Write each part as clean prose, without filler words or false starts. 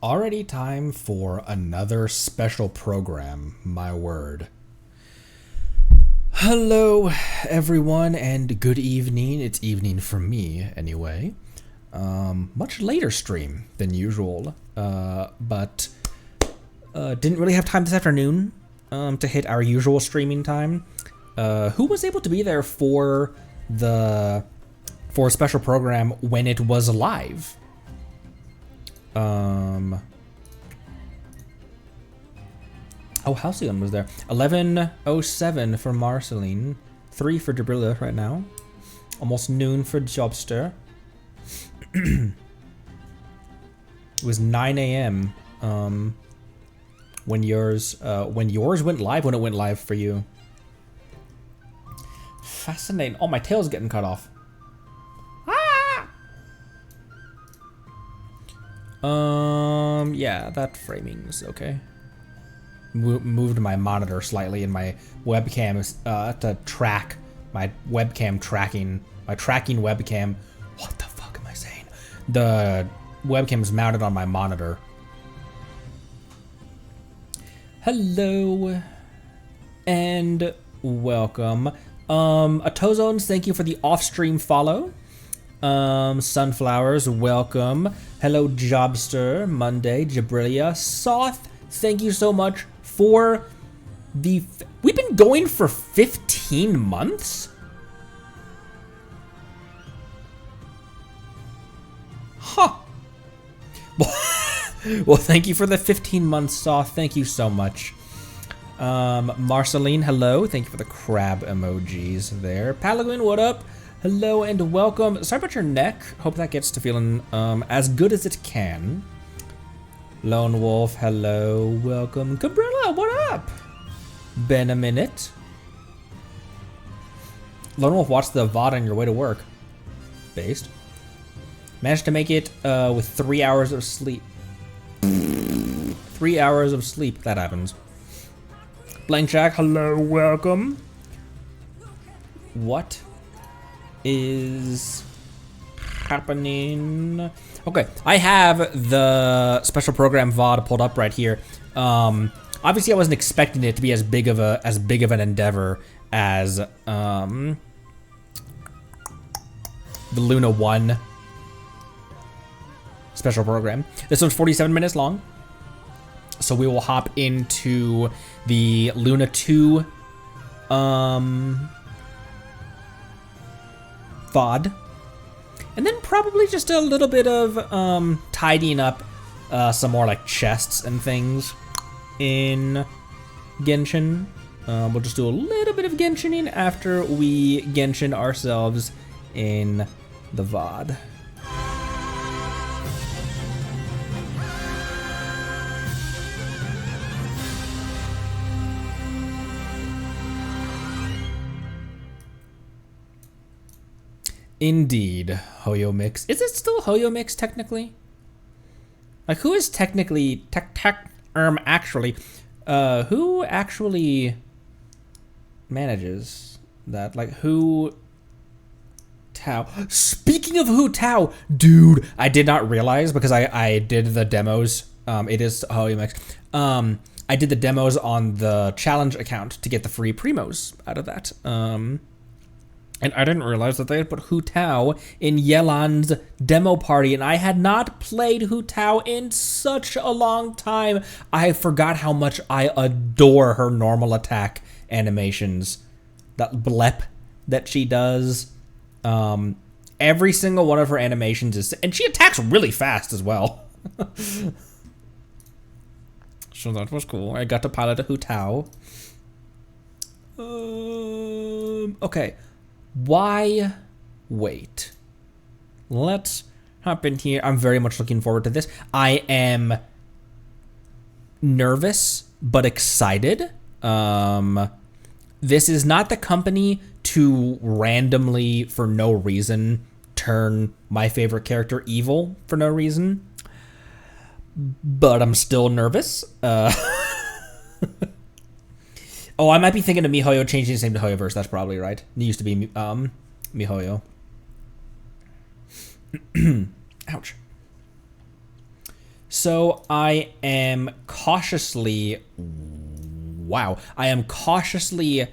Already time for another special program, my word. Hello, everyone, and good evening. It's evening for me, anyway. Much later stream than usual, but didn't really have time this afternoon to hit our usual streaming time. Who was able to be there for a special program when it was live? Oh, Halcyon was there. 11:07 for Marceline. 3 for Jabrilla right now. Almost noon for Jobster. It was 9 a.m. When yours went live. When it went live for you. Fascinating. Oh, my tail's getting cut off. Yeah, that framing's okay. Moved my monitor slightly and my webcam to track my webcam tracking, my tracking webcam. What the fuck am I saying? The webcam is mounted on my monitor. Hello and welcome. Atozones, thank you for the off-stream follow. Sunflowers, welcome. Hello, Jobster, Monday, Jabrilia, Soth, thank you so much for the... We've been going for 15 months? Huh. Well, thank you for the 15 months, Soth, thank you so much. Marceline, hello, thank you for the crab emojis there. Palagoon, what up? Hello and welcome. Sorry about your neck. Hope that gets to feeling as good as it can. Lone Wolf, hello, welcome. Cabrilla, what up? Been a minute. Lone Wolf, watch the VOD on your way to work. Based. Managed to make it with 3 hours of sleep. 3 hours of sleep, that happens. Blank Jack, hello, welcome. What is happening? Okay, I have the special program VOD pulled up right here. Obviously, I wasn't expecting it to be as big of an endeavor as the Luna 1 special program. This one's 47 minutes long, so we will hop into the Luna 2 VOD. And then probably just a little bit of tidying up some more like chests and things in Genshin. We'll just do a little bit of Genshining after we Genshin ourselves in the VOD. Indeed, Hoyo Mix. Is it still Hoyo Mix technically? Like, who is technically actually? Who actually manages that? Like, who? Tao. Speaking of who Tao, dude, I did not realize because I did the demos. It is Hoyo Mix. I did the demos on the challenge account to get the free primos out of that. And I didn't realize that they had put Hu Tao in Yelan's demo party, and I had not played Hu Tao in such a long time. I forgot how much I adore her normal attack animations. That blep that she does. Every single one of her animations is... And she attacks really fast as well. So that was cool. I got to pilot a Hu Tao. Okay. Why wait? Let's hop in here. I'm very much looking forward to this. I am nervous but excited. This is not the company to randomly, for no reason, turn my favorite character evil for no reason. But I'm still nervous. Oh, I might be thinking of MiHoYo changing his name to Hoyoverse. That's probably right. It used to be MiHoYo. Ouch. So I am cautiously, wow, I am cautiously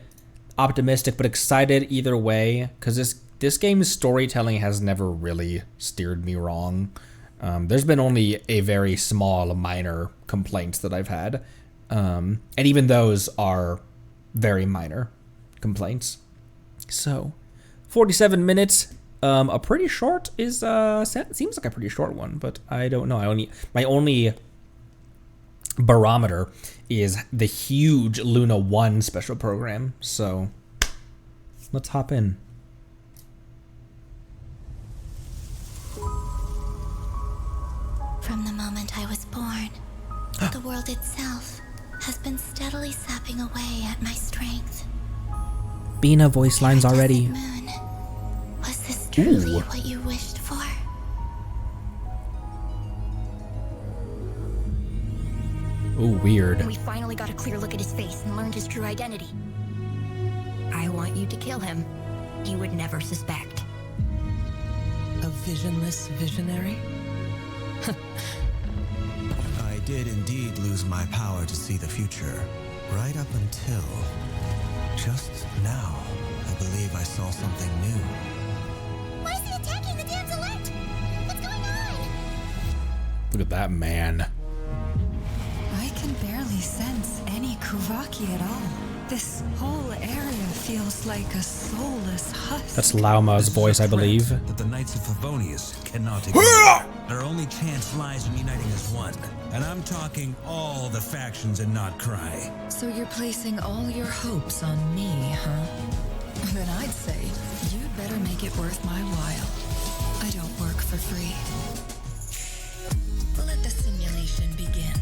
optimistic but excited either way, because this game's storytelling has never really steered me wrong. There's been only a very small minor complaints that I've had, and even those are very minor complaints. So 47 minutes, a pretty short is seems like a pretty short one, but I don't know. My only barometer is the huge Luna 1 special program. So let's hop in. From the moment I was born, the world itself has been steadily sapping away at my strength. Bina voice lines already. Moon, was this truly Ooh. what you wished for? Ooh, weird. We finally got a clear look at his face and learned his true identity. I want you to kill him. He would never suspect. A visionless visionary? I did indeed lose my power to see the future, right up until just now. I believe I saw something new. Why is he attacking the damselette? What's going on? Look at that man. I can barely sense any Kuvaki at all. This whole area feels like a soulless husk. That's Lauma's voice, I believe. That the Knights of Favonius cannot ignore. Their only chance lies in uniting as one. And I'm talking all the factions and not cry. So you're placing all your hopes on me, huh? Then I'd say you'd better make it worth my while. I don't work for free. Let the simulation begin.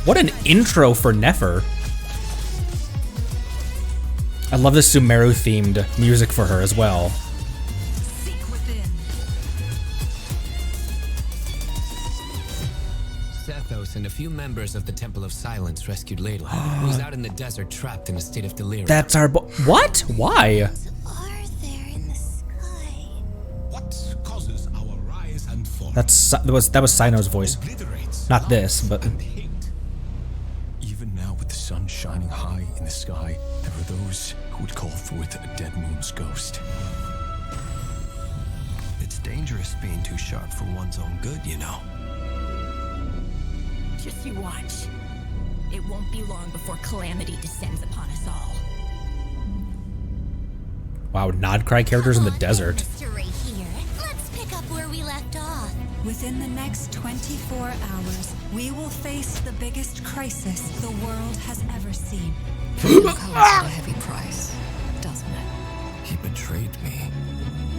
What an intro for Nefer. I love the Sumeru themed music for her as well. Seek within. Sethos and a few members of the Temple of Silence rescued Layla, who was out in the desert trapped in a state of delirium. That's our what? Why? Are there in the sky? What causes our rise and fall? That was Sino's voice. Obliterates Not this, but and hate. Even now, with the sun shining high in the sky, there are those who would call forth a dead moon's ghost. It's dangerous being too sharp for one's own good, you know. Just you watch. It won't be long before calamity descends upon us all. wow, Nodcry characters in the desert. Mr. Ray here. Let's pick up where we left off. Within the next 24 hours, we will face the biggest crisis the world has ever seen. It comes at a heavy price, doesn't it? He betrayed me.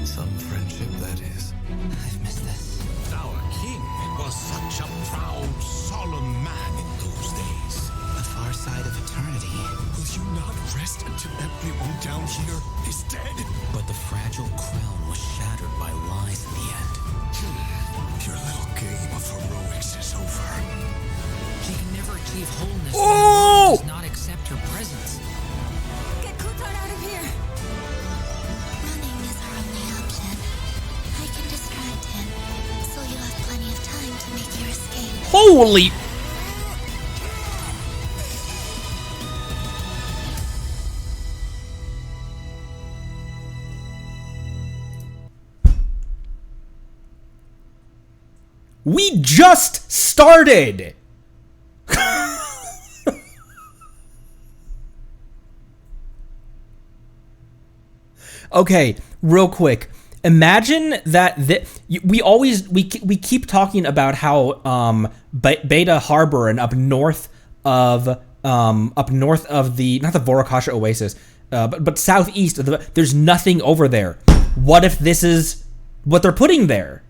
Some friendship, that is. I've missed this. Our king was such a proud, solemn man in those days. The far side of eternity. Will you not rest until everyone down here is dead? But the fragile crown was shattered by lies in the end. Your little game of heroics is over. She can never achieve wholeness. Oh! Does not accept her presence. Get Kutan out of here! Running is our only option. I can distract him, so you have plenty of time to make your escape. Holy! We just started! Okay, real quick. Imagine that we keep talking about how Beta Harbor and up north of the not the Vorakasha Oasis, but southeast of there's nothing over there. What if this is what they're putting there?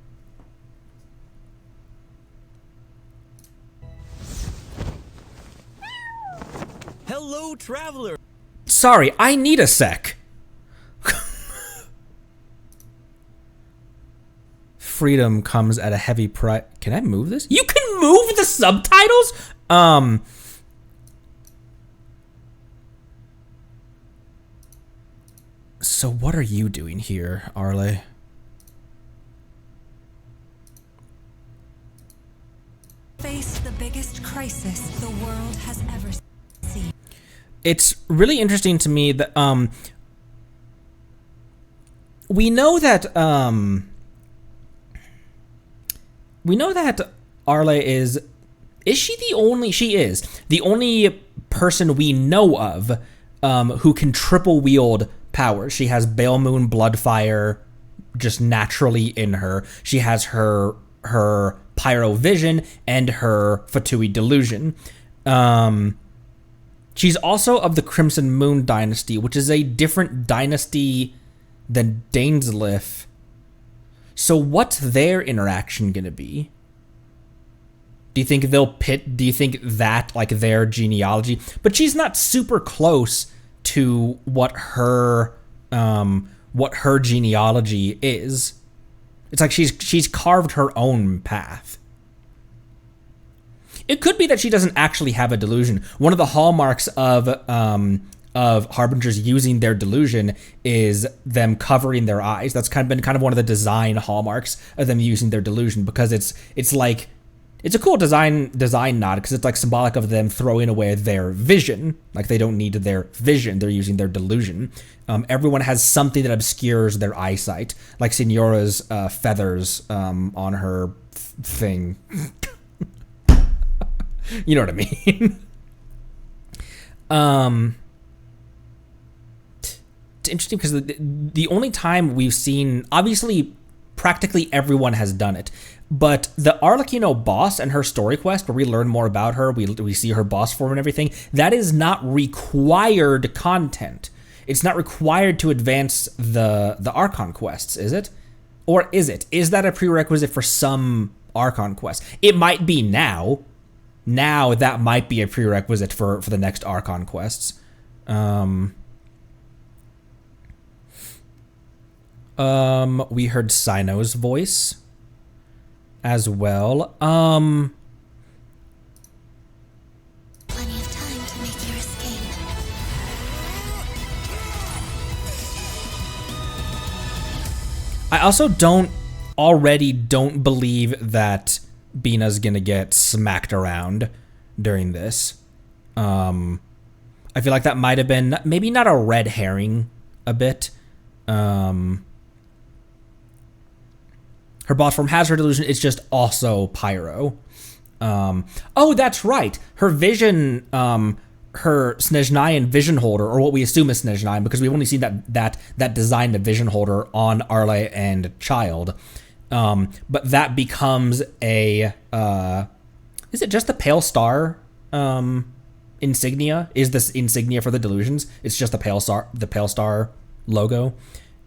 Hello, traveler. Sorry, I need a sec. Freedom comes at a heavy price. Can I move this? You can move the subtitles? So what are you doing here, Arle? crisis the world has ever seen. It's really interesting to me that we know that Arle is she the only person we know of who can triple wield powers. She has Bale Moon Bloodfire just naturally in her. She has her Pyro Vision and her Fatui Delusion. She's also of the Crimson Moon dynasty, which is a different dynasty than Dainsleif. So what's their interaction gonna be? Do you think they'll pit? Do you think that, like, their genealogy? But she's not super close to what her genealogy is. It's like she's carved her own path. It could be that she doesn't actually have a delusion. One of the hallmarks of Harbingers using their delusion is them covering their eyes. That's been one of the design hallmarks of them using their delusion, because it's like, it's a cool design nod, because it's like symbolic of them throwing away their vision. Like, they don't need their vision, they're using their delusion. Everyone has something that obscures their eyesight, like Signora's feathers on her thing. You know what I mean? It's interesting because the only time we've seen, obviously, practically everyone has done it, but the Arlecchino boss and her story quest, where we learn more about her, we see her boss form and everything, that is not required content. It's not required to advance the Archon quests, is it? Or is it? Is that a prerequisite for some Archon quests? It might be now. Now that might be a prerequisite for the next Archon quests. We heard Sino's voice as well. Plenty of time to make your escape. I also don't believe that Bina's gonna get smacked around during this. I feel like that might have been maybe not a red herring a bit. Her boss form has her delusion, it's just also Pyro. Oh, that's right. Her vision, her Snezhnayan vision holder, or what we assume is Snezhnayan, because we've only seen that designed a vision holder on Arle and Child. But that becomes a, is it just the Pale Star insignia? Is this insignia for the delusions? It's just the Pale Star logo.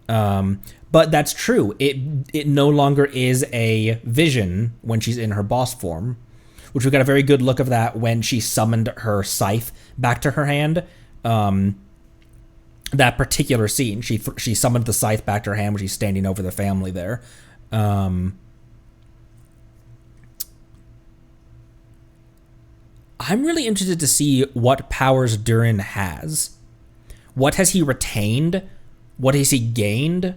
But that's true. It no longer is a vision when she's in her boss form, which we got a very good look of that when she summoned her scythe back to her hand. That particular scene, she summoned the scythe back to her hand when she's standing over the family there. I'm really interested to see what powers Durin has. What has he retained? What has he gained?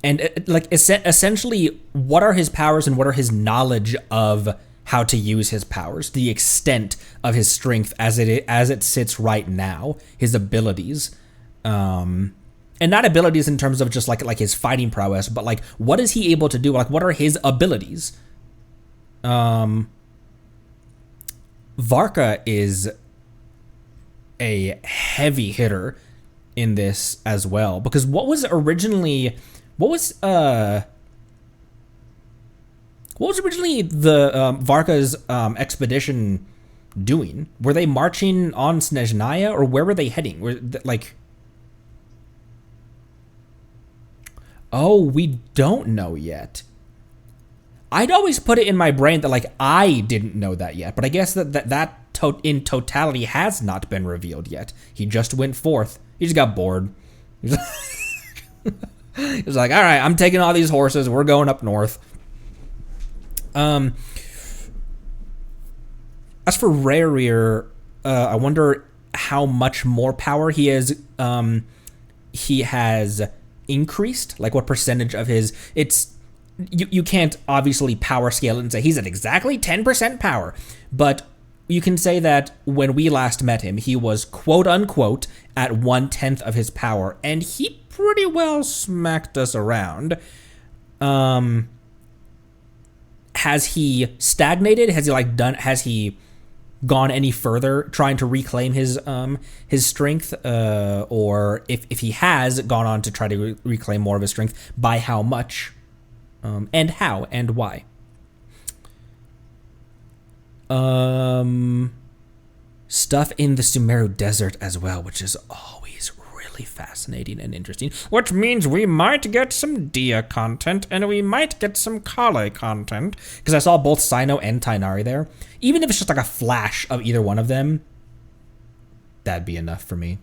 Essentially, what are his powers and what are his knowledge of how to use his powers? The extent of his strength as it sits right now, his abilities. And not abilities in terms of just like his fighting prowess, but like, what is he able to do? Like, what are his abilities? Varka is a heavy hitter in this as well, because what was originally the Varka's expedition doing? Were they marching on Snezhnaya, or where were they heading? Oh, we don't know yet. I'd always put it in my brain that like I didn't know that yet, but I guess that in totality has not been revealed yet. He just went forth. He just got bored. He was like, all right, I'm taking all these horses. We're going up north. As for Rayrir, I wonder how much more power he has increased. Like, what percentage of his... It's you can't obviously power scale it and say he's at exactly 10% power, but you can say that when we last met him, he was quote unquote at 1/10 of his power, and he pretty well smacked us around. Has he stagnated? Has he gone any further trying to reclaim his strength? Or if he has gone on to try to reclaim more of his strength, by how much? And how and why? Stuff in the Sumeru Desert as well, which is always really fascinating and interesting. Which means we might get some Dia content, and we might get some Kale content, because I saw both Sino and Tainari there. Even if it's just like a flash of either one of them, that'd be enough for me.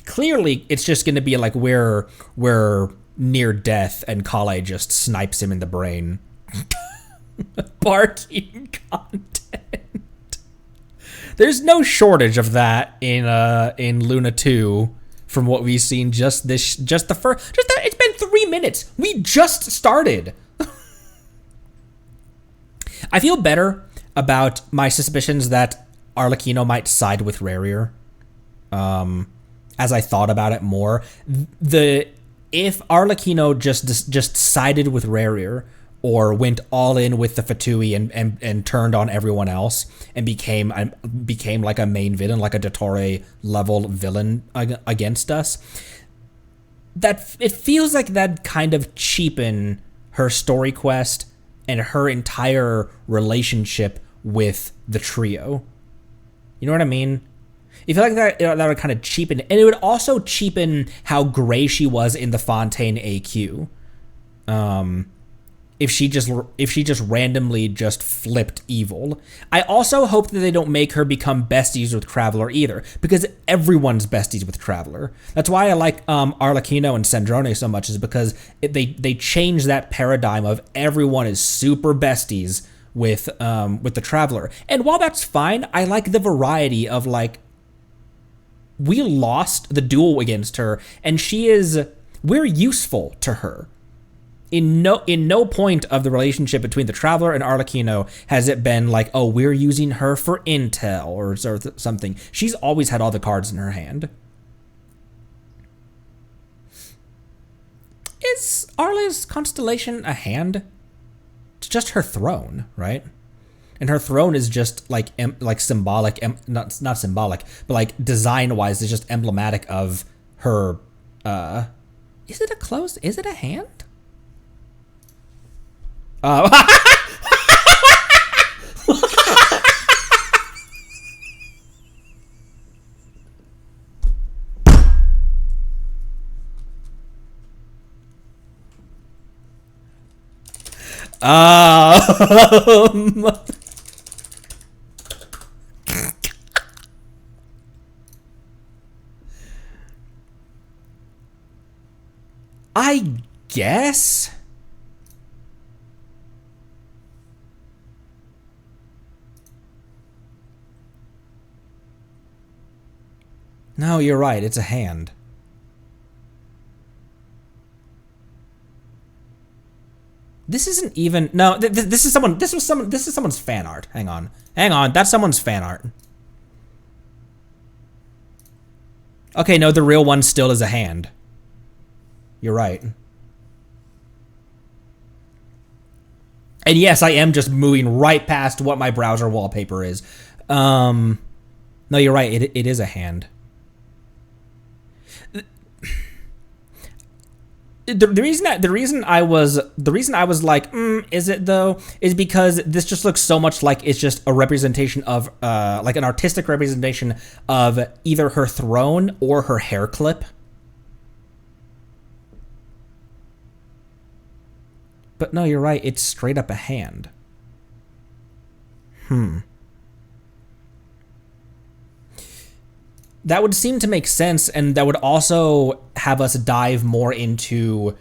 Clearly, it's just going to be like we're near death, and Kale just snipes him in the brain. Barking content. There's no shortage of that in Luna 2 from what we've seen. It's been 3 minutes. We just started. I feel better about my suspicions that Arlecchino might side with Rarier. As I thought about it more, if Arlecchino just sided with Rarier, or went all in with the Fatui and turned on everyone else and became like a main villain, like a Dottore level villain against us, that it feels like that kind of cheapen her story quest and her entire relationship with the trio. You know what I mean? I feel like that would kind of cheapen, and it would also cheapen how gray she was in the Fontaine AQ. If she just randomly just flipped evil. I also hope that they don't make her become besties with Traveler either, because everyone's besties with Traveler. That's why I like Arlecchino and Sandrone so much, is because they change that paradigm of everyone is super besties with the Traveler. And while that's fine, I like the variety of like, we lost the duel against her, and we're useful to her. In no point of the relationship between the Traveler and Arlecchino has it been like, oh, we're using her for intel or something. She's always had all the cards in her hand. Is Arle's constellation a hand? It's just her throne, right? And her throne is just like symbolic, not symbolic, but like design-wise, it's just emblematic of her. Is it a hand? I guess. No, you're right. It's a hand. This isn't even. No, this is someone's fan art. Hang on. That's someone's fan art. Okay, no, the real one still is a hand. You're right. And yes, I am just moving right past what my browser wallpaper is. No, you're right. It is a hand. The reason I was like, is it though, is because this just looks so much like it's just a representation of like an artistic representation of either her throne or her hair clip. But no, you're right. It's straight up a hand. That would seem to make sense, and that would also have us dive more into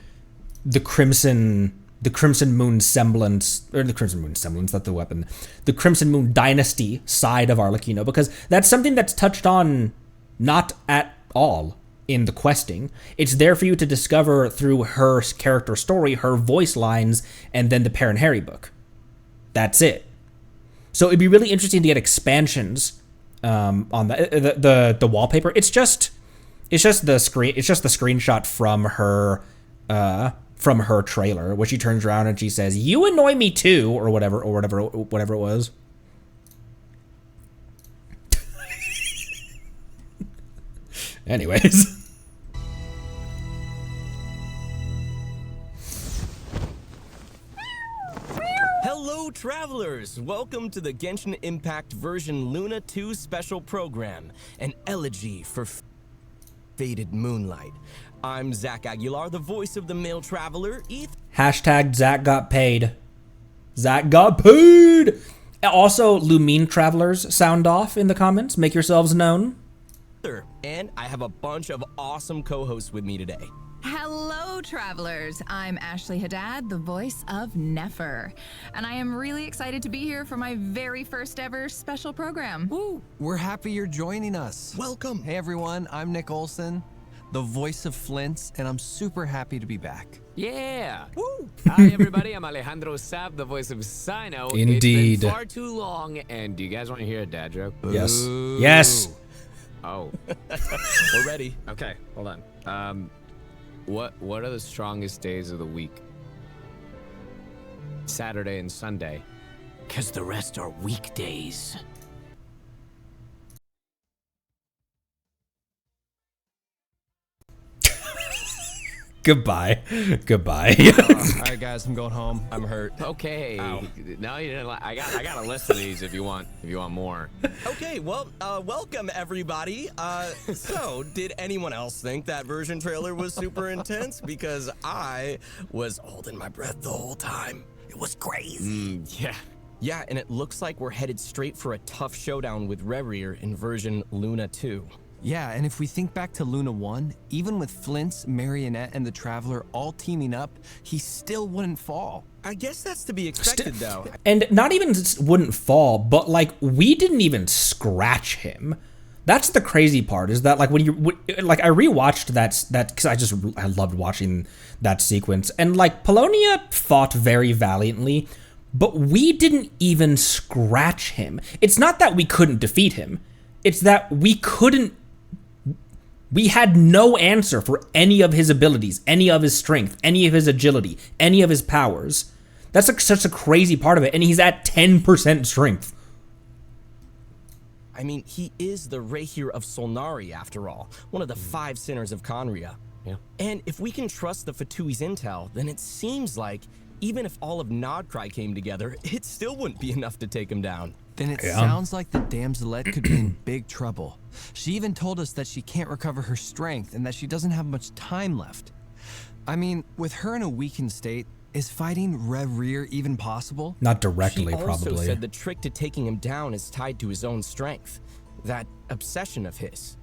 the Crimson Moon semblance, or the Crimson Moon semblance, not the weapon, the Crimson Moon dynasty side of Arlecchino, because that's something that's touched on not at all in the questing. It's there for you to discover through her character story, her voice lines, and then the Perrin Harry book. That's it. So it'd be really interesting to get expansions on the wallpaper. It's just the screen. It's just the screenshot from her trailer, where she turns around and she says, "You annoy me too," or whatever it was. Anyways. Hello, travelers! Welcome to the Genshin Impact version Luna 2 special program, an elegy for faded moonlight. I'm Zach Aguilar, the voice of the male traveler, Hashtag Zach got paid. Zach got paid! Also, Lumine travelers, sound off in the comments. Make yourselves known. And I have a bunch of awesome co-hosts with me today. Hello, travelers. I'm Ashley Haddad, the voice of Nefer, and I am really excited to be here for my very first ever special program. Woo! We're happy you're joining us. Welcome. Hey everyone, I'm Nick Olson, the voice of Flint's, and I'm super happy to be back. Yeah. Woo. Hi everybody, I'm Alejandro Sab, the voice of Sino. Indeed. It's been far too long, and do you guys want to hear a dad joke? Yes. Ooh. Yes. Oh. We're ready. Okay, hold on. What are the strongest days of the week? Saturday and Sunday. 'Cause the rest are weekdays. Goodbye. Goodbye. All right, guys, I'm going home. I'm hurt. Okay. Ow. No, you didn't. I got a list of these if you want more. Okay, well, welcome everybody. So, did anyone else think that version trailer was super intense? Because I was holding my breath the whole time. It was crazy. Yeah. Yeah, and it looks like we're headed straight for a tough showdown with Reverie in version Luna 2. Yeah, and if we think back to Luna 1, even with Flint's, Marionette, and the Traveler all teaming up, he still wouldn't fall. I guess that's to be expected, though. And not even wouldn't fall, but like we didn't even scratch him. That's the crazy part, is that like when like I rewatched that because I loved watching that sequence, and like Polonia fought very valiantly, but we didn't even scratch him. It's not that we couldn't defeat him. It's that we had no answer for any of his abilities, any of his strength, any of his agility, any of his powers. That's like such a crazy part of it, and he's at 10% strength. I mean, he is the Rahir of Solnari, after all, one of the 5 sinners of Conria. Yeah. And if we can trust the Fatui's intel, then it seems like even if all of Nodcry came together, it still wouldn't be enough to take him down. Then it sounds like the Damselette could be in big trouble. She even told us that she can't recover her strength and that she doesn't have much time left. I mean, with her in a weakened state, is fighting Reverie even possible? Not directly, She also probably. said the trick to taking him down is tied to his own strength, that obsession of his.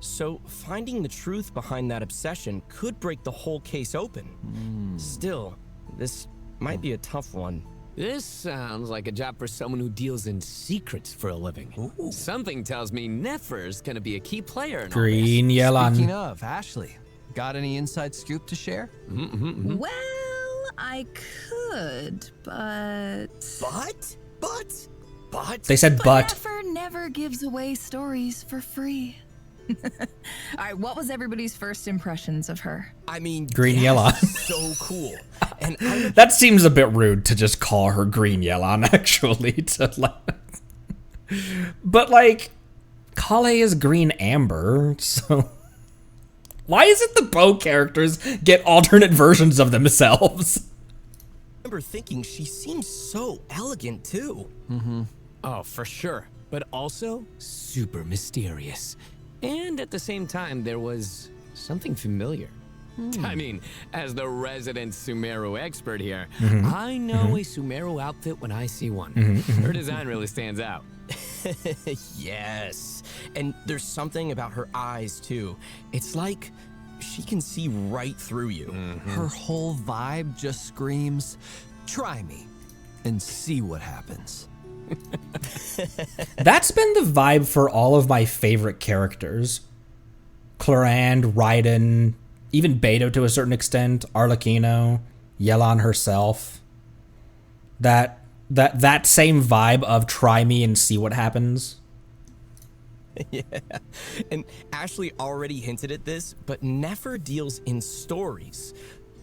So finding the truth behind that obsession could break the whole case open. Still, this might be a tough one. This sounds like a job for someone who deals in secrets for a living. Ooh. Something tells me Nefer's gonna be a key player in all Green this. Yelan. Speaking of, Ashley, got any inside scoop to share? Well, I could, but... But? They said but. Nefer never gives away stories for free. All right, what was everybody's first impressions of her? I mean, Green yes, Yelan. so cool. And I That seems a bit rude to just call her Green Yelan, actually. But like, Kale is Green Amber, so why is it the Bow characters get alternate versions of themselves? remember thinking she seems so elegant too. Oh, for sure. But also super mysterious. And at the same time, there was something familiar. I mean, as the resident Sumeru expert here, I know a Sumeru outfit when I see one. Her design really stands out. Yes. And there's something about her eyes too. It's like she can see right through you. Her whole vibe just screams, try me and see what happens. That's been the vibe for all of my favorite characters. Clorand, Raiden, even Beto to a certain extent, Arlecchino, Yelan herself. That same vibe of try me and see what happens. Yeah, and Ashley already hinted at this, but Nefer deals in stories.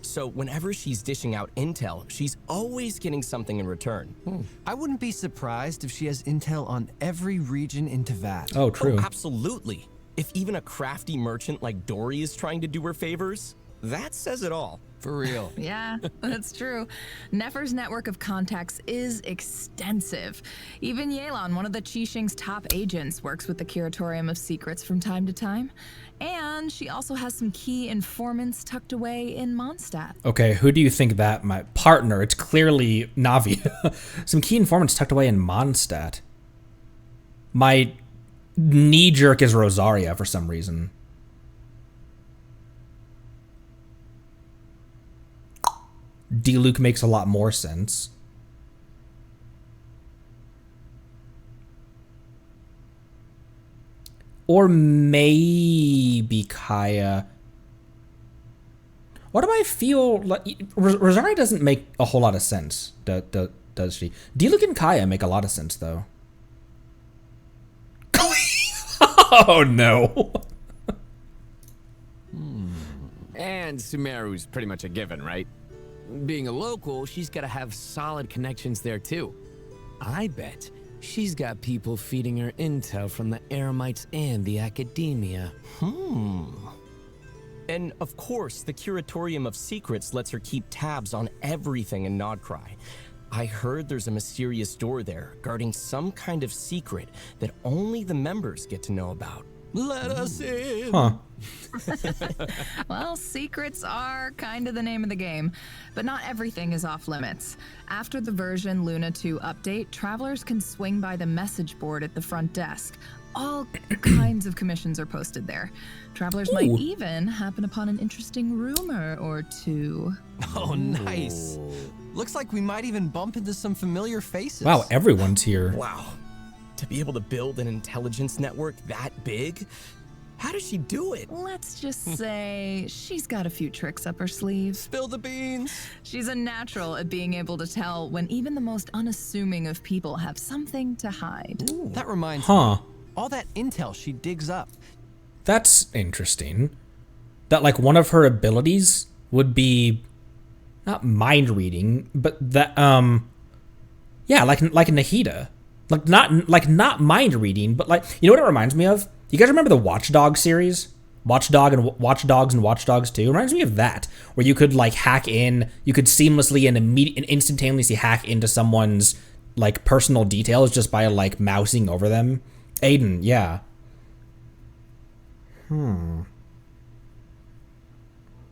So whenever she's dishing out intel, she's always getting something in return. I wouldn't be surprised if she has intel on every region in Teyvat. Oh, true. Oh, absolutely. If even a crafty merchant like Dory is trying to do her favors, that says it all. For real. Yeah, that's true. Nefer's network of contacts is extensive. Even Yelan, one of the Qixing's top agents, works with the Curatorium of Secrets from time to time. And she also has some key informants tucked away in Mondstadt. Okay, who do you think that my partner? It's clearly Navi. Some key informants tucked away in Mondstadt. My knee jerk is Rosaria for some reason. D-Luke makes a lot more sense. Or maybe Kaya. What do I feel like? Rosaria doesn't make a whole lot of sense, does she? D-Luke and Kaya make a lot of sense, though. Oh, no. And Sumeru's pretty much a given, right? Being a local, she's got to have solid connections there, too. I bet she's got people feeding her intel from the Eremites and the academia. And of course, the Curatorium of Secrets lets her keep tabs on everything in Nodcry. I heard there's a mysterious door there guarding some kind of secret that only the members get to know about. Let us in. Huh. Well, secrets are kind of the name of the game, but not everything is off limits. After the version Luna 2 update, travelers can swing by the message board at the front desk. All kinds of commissions are posted there. Travelers might even happen upon an interesting rumor or two. Oh, nice. Looks like we might even bump into some familiar faces. Wow, everyone's here. Wow. To be able to build an intelligence network that big? How does she do it? Let's just say she's got a few tricks up her sleeve. Spill the beans. She's a natural at being able to tell when even the most unassuming of people have something to hide. That reminds me. All that intel she digs up. That's interesting. That like one of her abilities would be not mind reading, but that yeah, like Nahida. Not mind reading, but like, you know what it reminds me of? You guys remember the Watch Dogs series? Watch Dogs and Watch Dogs 2? It reminds me of that, where you could like hack in, you could seamlessly and instantaneously hack into someone's like personal details just by like mousing over them. Aiden, yeah.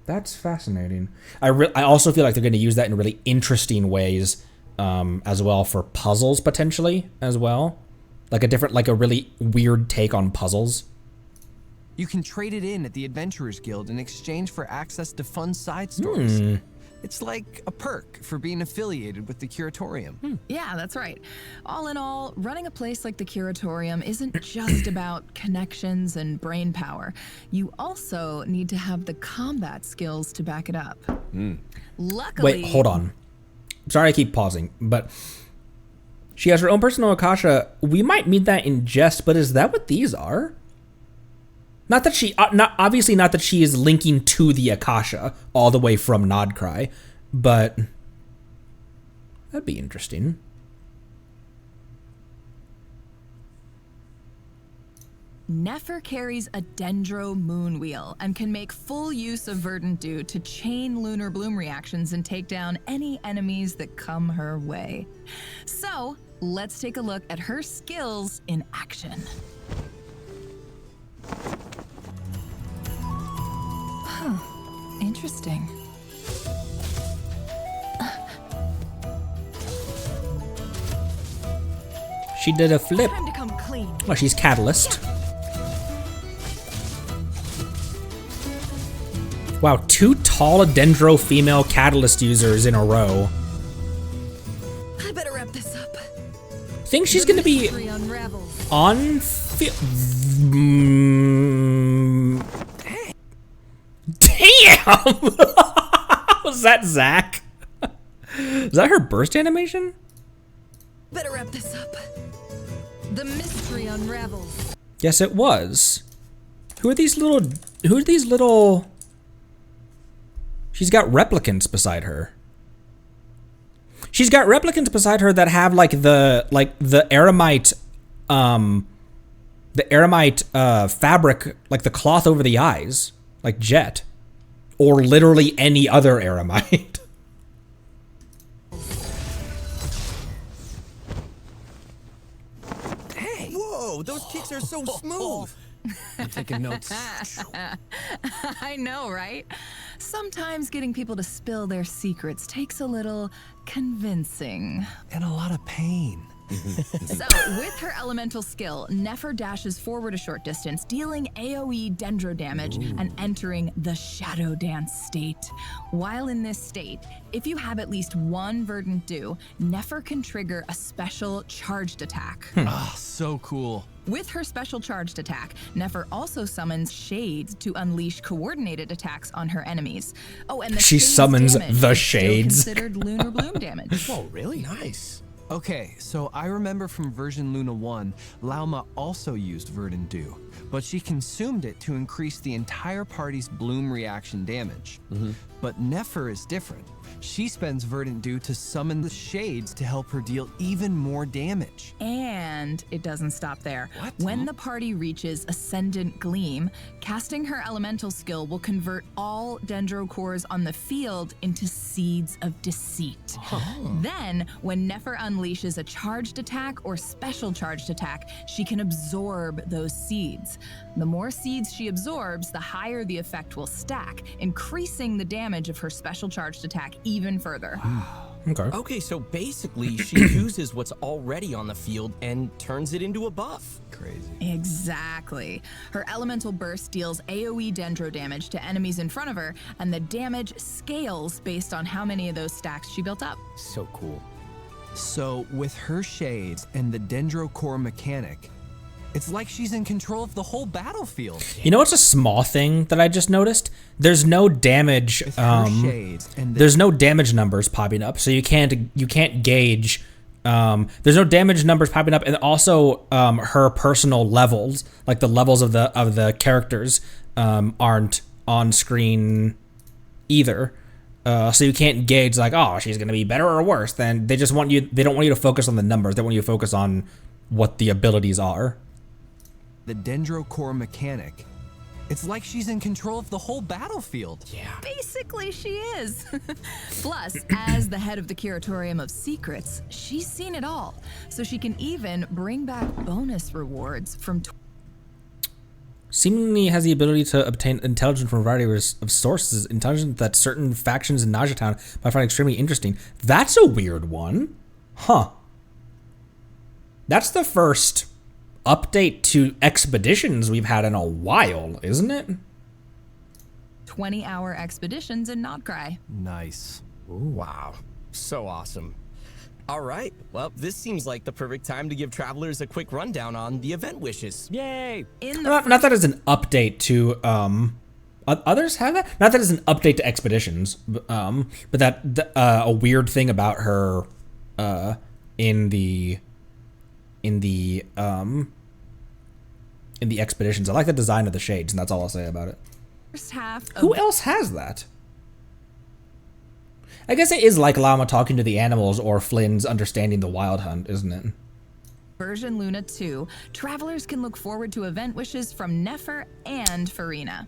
That's fascinating. I also feel like they're going to use that in really interesting ways as well for puzzles potentially as well. Like a really weird take on puzzles. You can trade it in at the Adventurers Guild in exchange for access to fun side stories. It's like a perk for being affiliated with the Curatorium. Yeah, that's right. All in all, running a place like the Curatorium isn't just about connections and brain power. You also need to have the combat skills to back it up. Luckily... Wait, hold on. Sorry I keep pausing, but she has her own personal Akasha. We might mean that in jest, but is that what these are? Not that she, obviously not that she is linking to the Akasha all the way from Nodcry, but that'd be interesting. Nefer carries a Dendro moon wheel and can make full use of Verdant Dew to chain lunar bloom reactions and take down any enemies that come her way. So, let's take a look at her skills in action. Interesting. She did a flip. Time to come clean. Well, she's Catalyst. Wow, 2 tall Dendro female Catalyst users in a row. I better wrap this up. Think she's gonna be Was that Zach? Is that her burst animation? Better wrap this up. The mystery unravels. Yes, it was. Who are these little... She's got replicants beside her. She's got replicants beside her that have like the aramite fabric, like the cloth over the eyes, like Jet, or literally any other aramite. Hey! Whoa, those kicks are so smooth. I'm taking notes. I know, right? Sometimes getting people to spill their secrets takes a little convincing. And a lot of pain. So, with her elemental skill, Nefer dashes forward a short distance, dealing AoE dendro damage and entering the Shadow Dance state. While in this state, if you have at least one Verdant Dew, Nefer can trigger a special charged attack. Ah, so cool. With her special charged attack, Nefer also summons Shades to unleash coordinated attacks on her enemies. Oh, and the She Shades summons damage the is still Shades. considered Lunar Bloom damage. Oh, really? Nice. Okay, so I remember from version Luna 1, Lauma also used Verdant Dew, but she consumed it to increase the entire party's bloom reaction damage. But Nefer is different. She spends Verdant Dew to summon the Shades to help her deal even more damage. And it doesn't stop there. What? When the party reaches Ascendant Gleam, casting her elemental skill will convert all dendro cores on the field into seeds of deceit. Then, when Nefer unleashes a charged attack or special charged attack, she can absorb those seeds. The more seeds she absorbs, the higher the effect will stack, increasing the damage of her special charged attack even further. Okay. Okay, so basically she uses what's already on the field and turns it into a buff. Crazy. Exactly. Her elemental burst deals AoE dendro damage to enemies in front of her, and the damage scales based on how many of those stacks she built up. So cool. So, with her Shades and the Dendro Core mechanic, it's like she's in control of the whole battlefield. You know what's a small thing that I just noticed? There's no damage. With her Shades and the There's no damage numbers popping up, so you can't gauge. There's no damage numbers popping up, and also her personal levels, like the levels of the characters, aren't on screen either. So you can't gauge like, oh, she's gonna be better or worse. Then they just want you. They don't want you to focus on the numbers. They want you to focus on what the abilities are. the Dendro Core mechanic. It's like she's in control of the whole battlefield. Yeah. Basically, she is. Plus, as the head of the Curatorium of Secrets, she's seen it all. So she can even bring back bonus rewards from... Seemingly has the ability to obtain intelligence from a variety of sources, intelligence that certain factions in Naja Town might find extremely interesting. That's a weird one. Huh. That's the first update to expeditions we've had in a while, isn't it? 20-hour expeditions in Nodcry. Nice. Ooh, wow. So awesome. All right. Well, this seems like the perfect time to give travelers a quick rundown on the event wishes. Yay! Not that it's an update to others have that. Not that it's an update to expeditions, but that a weird thing about her in the expeditions. I like the design of the shades, and that's all I'll say about it. First half of Who else has that? I guess it is like Llama talking to the animals or Flynn's understanding the wild hunt, isn't it? version Luna 2, travelers can look forward to event wishes from Nefer and Farina.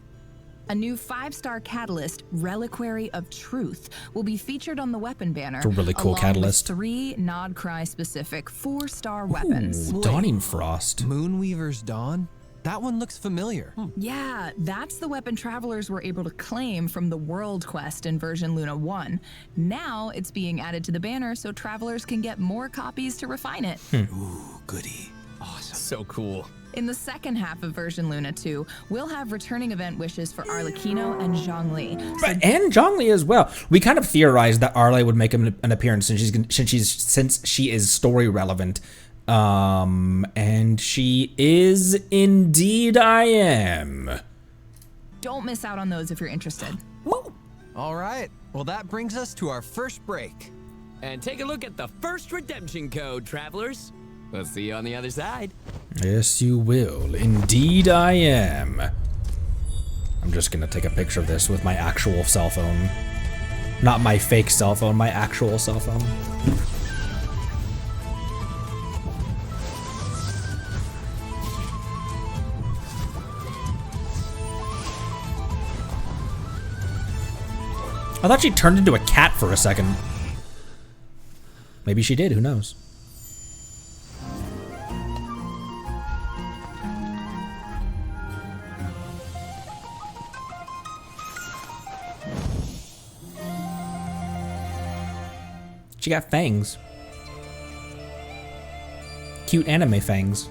A new 5-star catalyst, Reliquary of Truth, will be featured on the weapon banner. It's a really cool along catalyst. With 3 Nodcry specific 4-star weapons. Ooh, Dawning Frost. Moonweaver's Dawn? That one looks familiar. Yeah, that's the weapon travelers were able to claim from the World Quest in version Luna 1. Now it's being added to the banner so travelers can get more copies to refine it. Ooh, goody. Awesome. So cool. In the second half of version Luna 2, we'll have returning event wishes for Arlecchino and Zhongli. And Zhongli as well. We kind of theorized that Arle would make an appearance since she is story relevant. And she is indeed. I am. Don't miss out on those if you're interested. Woo! All right, well that brings us to our first break. And take a look at the first redemption code, travelers. We'll see you on the other side. Yes, you will. Indeed, I am. I'm just gonna take a picture of this with my actual cell phone. Not my fake cell phone, my actual cell phone. I thought she turned into a cat for a second. Maybe she did, who knows? She got fangs. Cute anime fangs.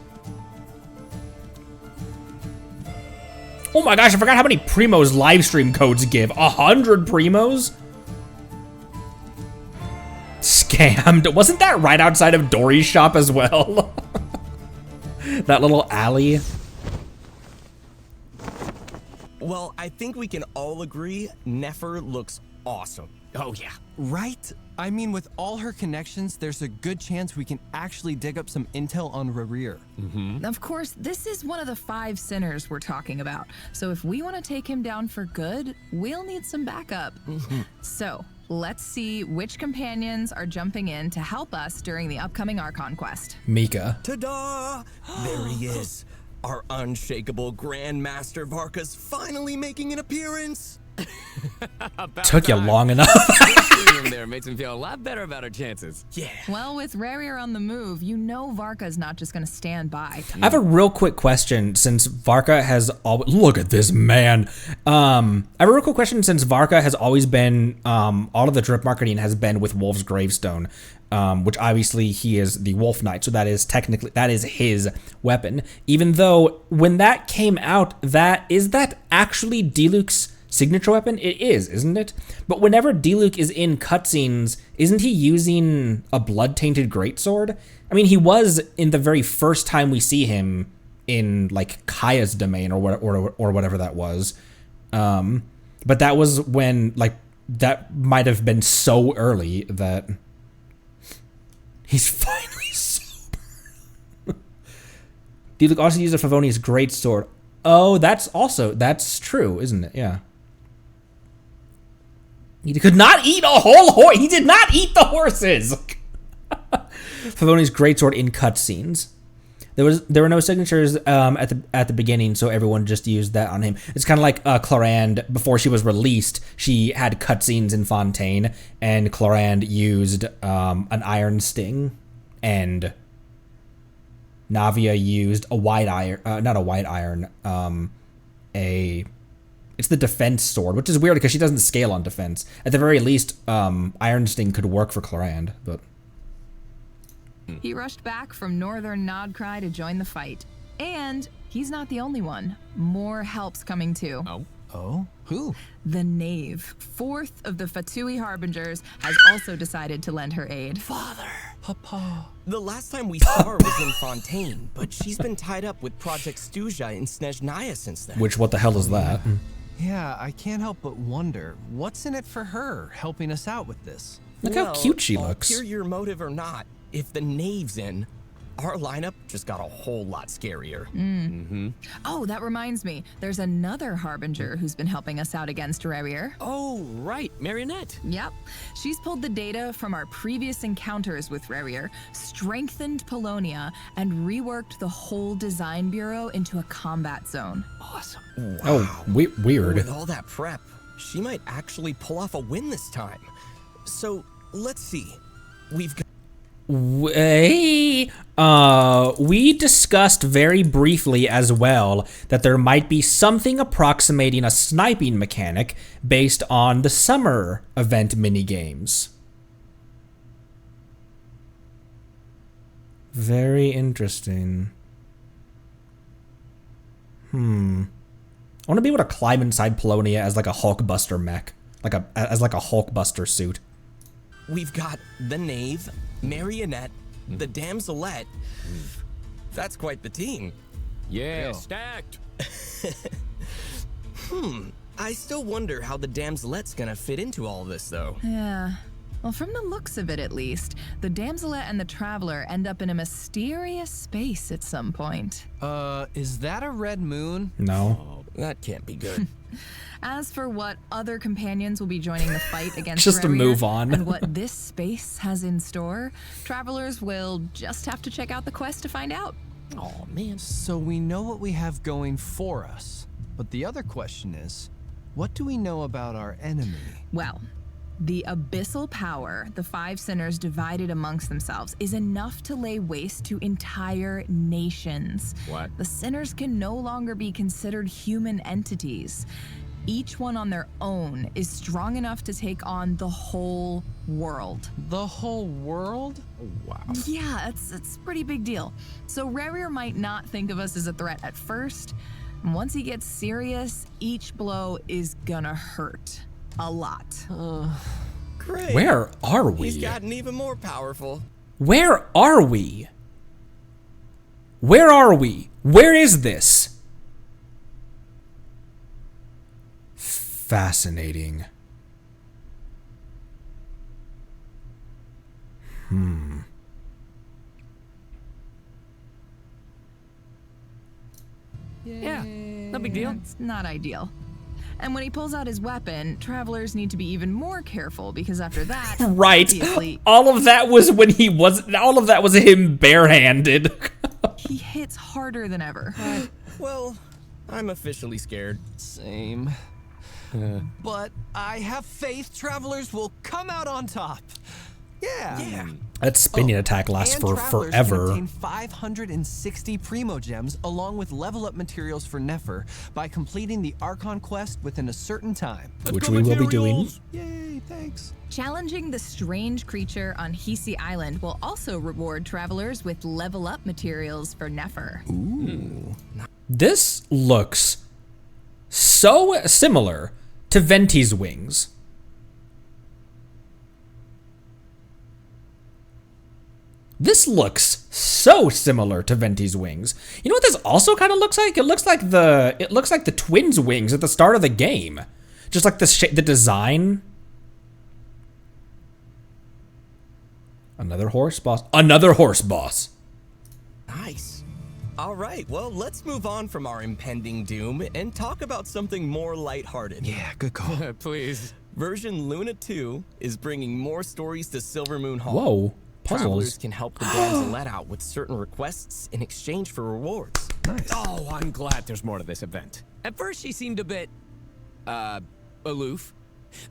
Oh my gosh, I forgot how many Primos livestream codes give. 100 Primos? Scammed. Wasn't that right outside of Dory's shop as well? That little alley. Well, I think we can all agree Nefer looks awesome. Oh, yeah. Right? I mean, with all her connections, there's a good chance we can actually dig up some intel on Rerir. Of course, this is one of the 5 sinners we're talking about. So if we want to take him down for good, we'll need some backup. So let's see which companions are jumping in to help us during the upcoming Archon quest. Mika. Ta-da! There he is. Our unshakable Grandmaster Varka's finally making an appearance. Took you long enough. Seeing him there makes me feel a lot better about our chances. Yeah. Well, with Rerir on the move, you know Varka's not just going to stand by. I have a real quick question since Varka has always... Look at this man. I have a real quick question since Varka has always been... all of the drip marketing has been with Wolf's Gravestone. Which obviously he is the Wolf Knight, so that is technically... That is his weapon. Even though when that came out, is that actually Diluc's signature weapon? It is, isn't it? But whenever Diluc is in cutscenes, isn't he using a blood-tainted greatsword? I mean, he was in the very first time we see him in like Kaya's domain or whatever that was. But that was when like that might have been so early that he's finally sober. Diluc also used a Favonius greatsword. Oh, that's true, isn't it? Yeah. He could not eat a whole horse. He did not eat the horses. Favonius greatsword in cutscenes. There were no signatures at the beginning, so everyone just used that on him. It's kind of like Clorand before she was released. She had cutscenes in Fontaine, and Clorand used an iron sting, and Navia used a white iron, not a white iron, it's the defense sword, which is weird because she doesn't scale on defense. At the very least, Iron Sting could work for Clorand, but... He rushed back from Northern Nodcry to join the fight. And he's not the only one. More help's coming too. Oh? Who? The Knave, 4th of the Fatui Harbingers, has also decided to lend her aid. Father. Papa. The last time we saw her was in Fontaine, but she's been tied up with Project Stuja in Snezhnaya since then. Which, what the hell is that? Yeah, I can't help but wonder, what's in it for her helping us out with this? Look how cute she looks. Ulterior motive or not, if the Knave's in, our lineup just got a whole lot scarier. Oh, that reminds me. There's another Harbinger who's been helping us out against Rerir. Oh, right, Marionette. Yep. She's pulled the data from our previous encounters with Rerir, strengthened Polonia, and reworked the whole design bureau into a combat zone. Awesome. Wow. Oh, weird. With all that prep, she might actually pull off a win this time. So, let's see. We've got... We discussed very briefly as well that there might be something approximating a sniping mechanic based on the summer event minigames. Very interesting. I want to be able to climb inside Polonia as like a Hulkbuster mech, as like a Hulkbuster suit. We've got the Knave, Marionette, the Damselette. That's quite the team. Yeah, stacked. I still wonder how the damselet's gonna fit into all this, though. Yeah. Well, from the looks of it at least, the damselet and the traveler end up in a mysterious space at some point. Is that a red moon? No. That can't be good. As for what other companions will be joining the fight against Just to Rarier move on. and what this space has in store, travelers will just have to check out the quest to find out. Oh, man. So we know what we have going for us. But the other question is, what do we know about our enemy? Well, the abyssal power the five sinners divided amongst themselves is enough to lay waste to entire nations. What? The sinners can no longer be considered human entities. Each one on their own is strong enough to take on the whole world. The whole world? Wow. Yeah, it's a pretty big deal. So Rarier might not think of us as a threat at first. And once he gets serious, each blow is gonna hurt. A lot. Great. Where are we? He's gotten even more powerful. Where are we? Where are we? Where is this? Fascinating. Yeah, no big deal. It's not ideal. And when he pulls out his weapon, travelers need to be even more careful because after that, Right. obviously, All of that was when he was. All of that was him barehanded. he hits harder than ever. Well, I'm officially scared. Same. But I have faith travelers will come out on top. Yeah. That spinning attack lasts And for travelers can forever. obtain 560 Primo Gems along with level up materials for Nefer by completing the Archon quest within a certain time. Which we will be doing. Yay, thanks. Challenging the strange creature on Hisi Island will also reward travelers with level up materials for Nefer. This looks so similar to Venti's wings. This looks so similar to Venti's wings. You know what this also kind of looks like? It looks like the twins' wings at the start of the game. Just like the design. Another horse boss. Another horse boss. Nice. All right, well, let's move on from our impending doom and talk about something more lighthearted. Yeah, good call. Please. Version Luna 2 is bringing more stories to Silver Moon Hall. Whoa. Travelers Puzzles. can help the damsel out with certain requests in exchange for rewards. Nice. Oh, I'm glad there's more to this event. At first, she seemed a bit, aloof.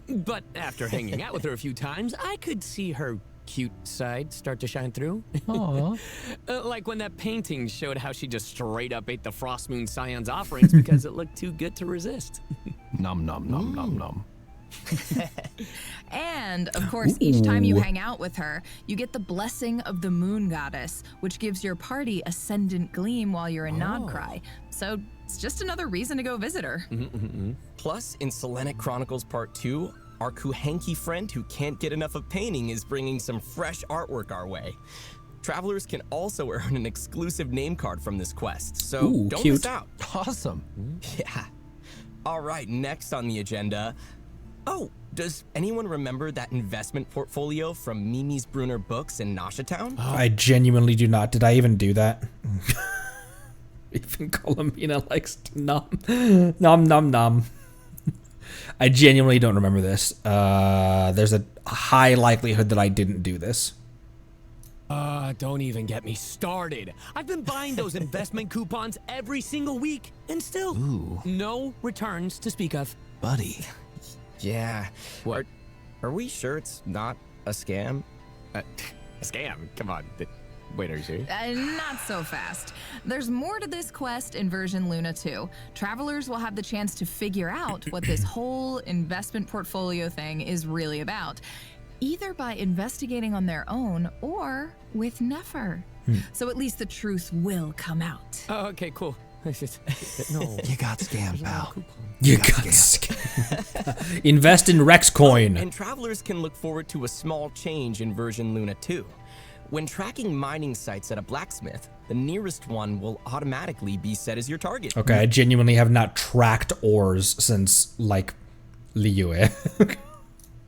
But after hanging out with her a few times, I could see her cute side start to shine through. Aww. Like when that painting showed how she just straight up ate the Frost Moon Scion's offerings because it looked too good to resist. Nom nom nom nom nom. And, of course, each time you hang out with her, you get the blessing of the moon goddess, which gives your party ascendant gleam while you're in Nodcry. So it's just another reason to go visit her. Plus, in Selenic Chronicles Part 2, our Kuhenki friend who can't get enough of painting is bringing some fresh artwork our way. Travelers can also earn an exclusive name card from this quest, so Ooh, don't cute. miss out. Awesome. Yeah. All right, next on the agenda. Oh, does anyone remember that investment portfolio from Mimi's Brunner Books in Nashatown? I genuinely do not. Did I even do that? Even Columbina likes to nom nom. I genuinely don't remember this. There's a high likelihood that I didn't do this. Don't even get me started. I've been buying those investment coupons every single week, and still no returns to speak of. Buddy. Yeah. What? Are we sure it's not a scam? A scam? Come on. Wait, are you serious? Not so fast. There's more to this quest in version Luna 2. Travelers will have the chance to figure out what this whole investment portfolio thing is really about, either by investigating on their own or with Nefer. So at least the truth will come out. Oh, okay, cool. No. You got scammed, pal. You got scammed. Invest in Rex coin. And travelers can look forward to a small change in version Luna 2. When tracking mining sites at a blacksmith, the nearest one will automatically be set as your target. Okay, I genuinely have not tracked ores since, like, Liyue.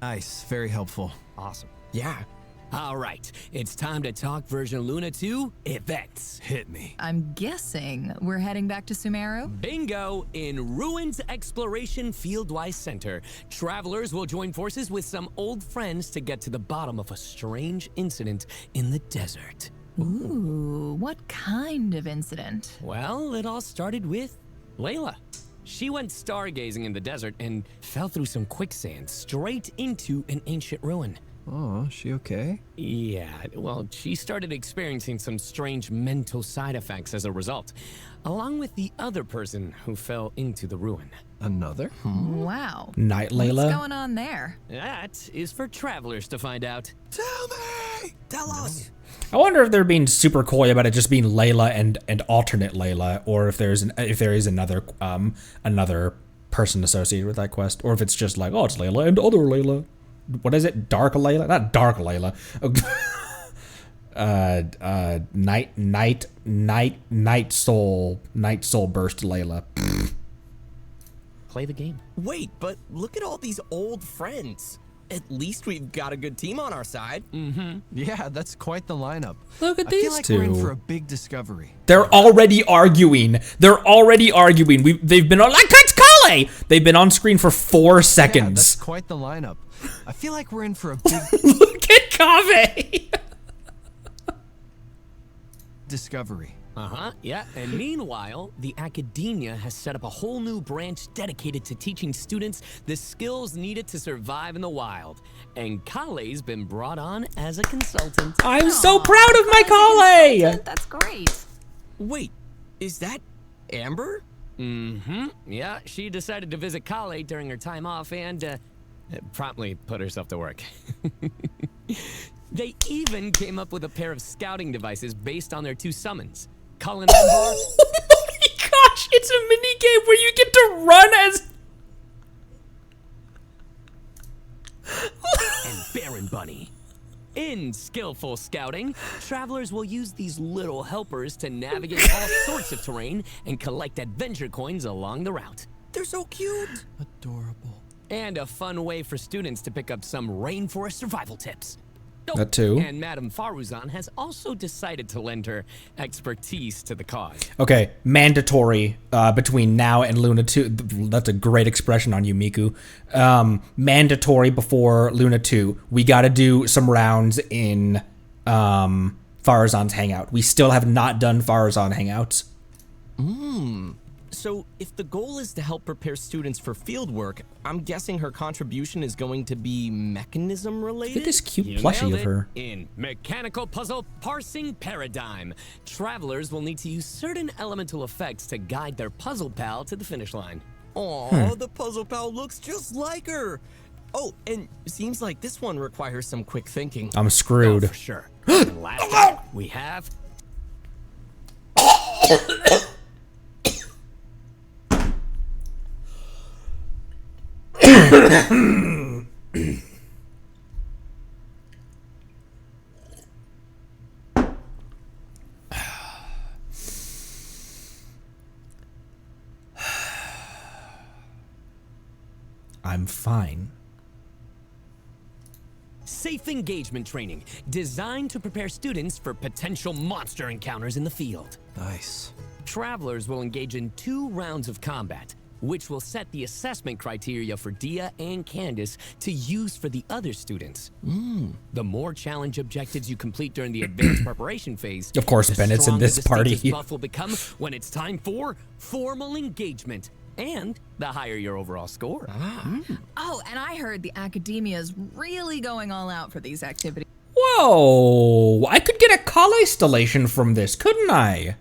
Nice, very helpful. Awesome. Yeah. All right, it's time to talk version Luna 2 events. Hit me. I'm guessing we're heading back to Sumeru? Bingo! In Ruins Exploration Fieldwise Center, travelers will join forces with some old friends to get to the bottom of a strange incident in the desert. Ooh, what kind of incident? Well, it all started with Layla. She went stargazing in the desert and fell through some quicksand straight into an ancient ruin. Oh, she okay? Yeah, well, she started experiencing some strange mental side effects as a result, along with the other person who fell into the ruin. Another? Wow. Night Layla. What's going on there? That is for travelers to find out. Tell me! Tell us! I wonder if they're being super coy about it just being Layla and alternate Layla, or if there is another person associated with that quest, or if it's just like, oh, it's Layla and other Layla. What is it? Dark Layla? Not Dark Layla. Night Soul Burst Layla. Play the game. Wait, but look at all these old friends. At least we've got a good team on our side. Yeah, that's quite the lineup. Look at I these feel like two. we're in for a big discovery. They're already arguing. They've been on like it's Kale. They've been on screen for 4 Yeah, seconds. that's quite the lineup. I feel like we're in for a big Look at Kave. discovery. Yeah. And meanwhile, the academia has set up a whole new branch dedicated to teaching students the skills needed to survive in the wild. And Kale's been brought on as a consultant. I'm so proud of my Kale. That's great. Wait, is that Amber? Yeah, she decided to visit Kale during her time off and promptly put herself to work. They even came up with a pair of scouting devices based on their 2 summons. Cullen Ember Oh my gosh, it's a mini game where you get to run as and Baron Bunny. In skillful scouting, travelers will use these little helpers to navigate all sorts of terrain and collect adventure coins along the route. They're so cute. Adorable. And a fun way for students to pick up some rainforest survival tips. Oh, That too. And Madame Faruzan has also decided to lend her expertise to the cause. Okay, mandatory between now and Luna 2. That's a great expression on you, Miku. Mandatory before Luna 2. We got to do some rounds in Faruzan's Hangout. We still have not done Faruzan Hangouts. So if the goal is to help prepare students for fieldwork, I'm guessing her contribution is going to be mechanism Look related? at this cute You plushie nailed of it. her. In Mechanical Puzzle Parsing Paradigm, travelers will need to use certain elemental effects to guide their puzzle pal to the finish line. Aw, the puzzle pal looks just like her. Oh, and seems like this one requires some quick thinking. I'm Oh, screwed. for sure. And last up, we have I'm fine. Safe Engagement Training, designed to prepare students for potential monster encounters in the field. Nice. Travelers will engage in 2 rounds of combat, which will set the assessment criteria for Dia and Candace to use for the other students. The more challenge objectives you complete during the advanced preparation phase, Of course, the Bennett's in stronger this the party. status buff will become when it's time for formal engagement, and the higher your overall score. Oh, and I heard the academia's really going all out for these activities. Whoa! I could get a constellation from this, couldn't I?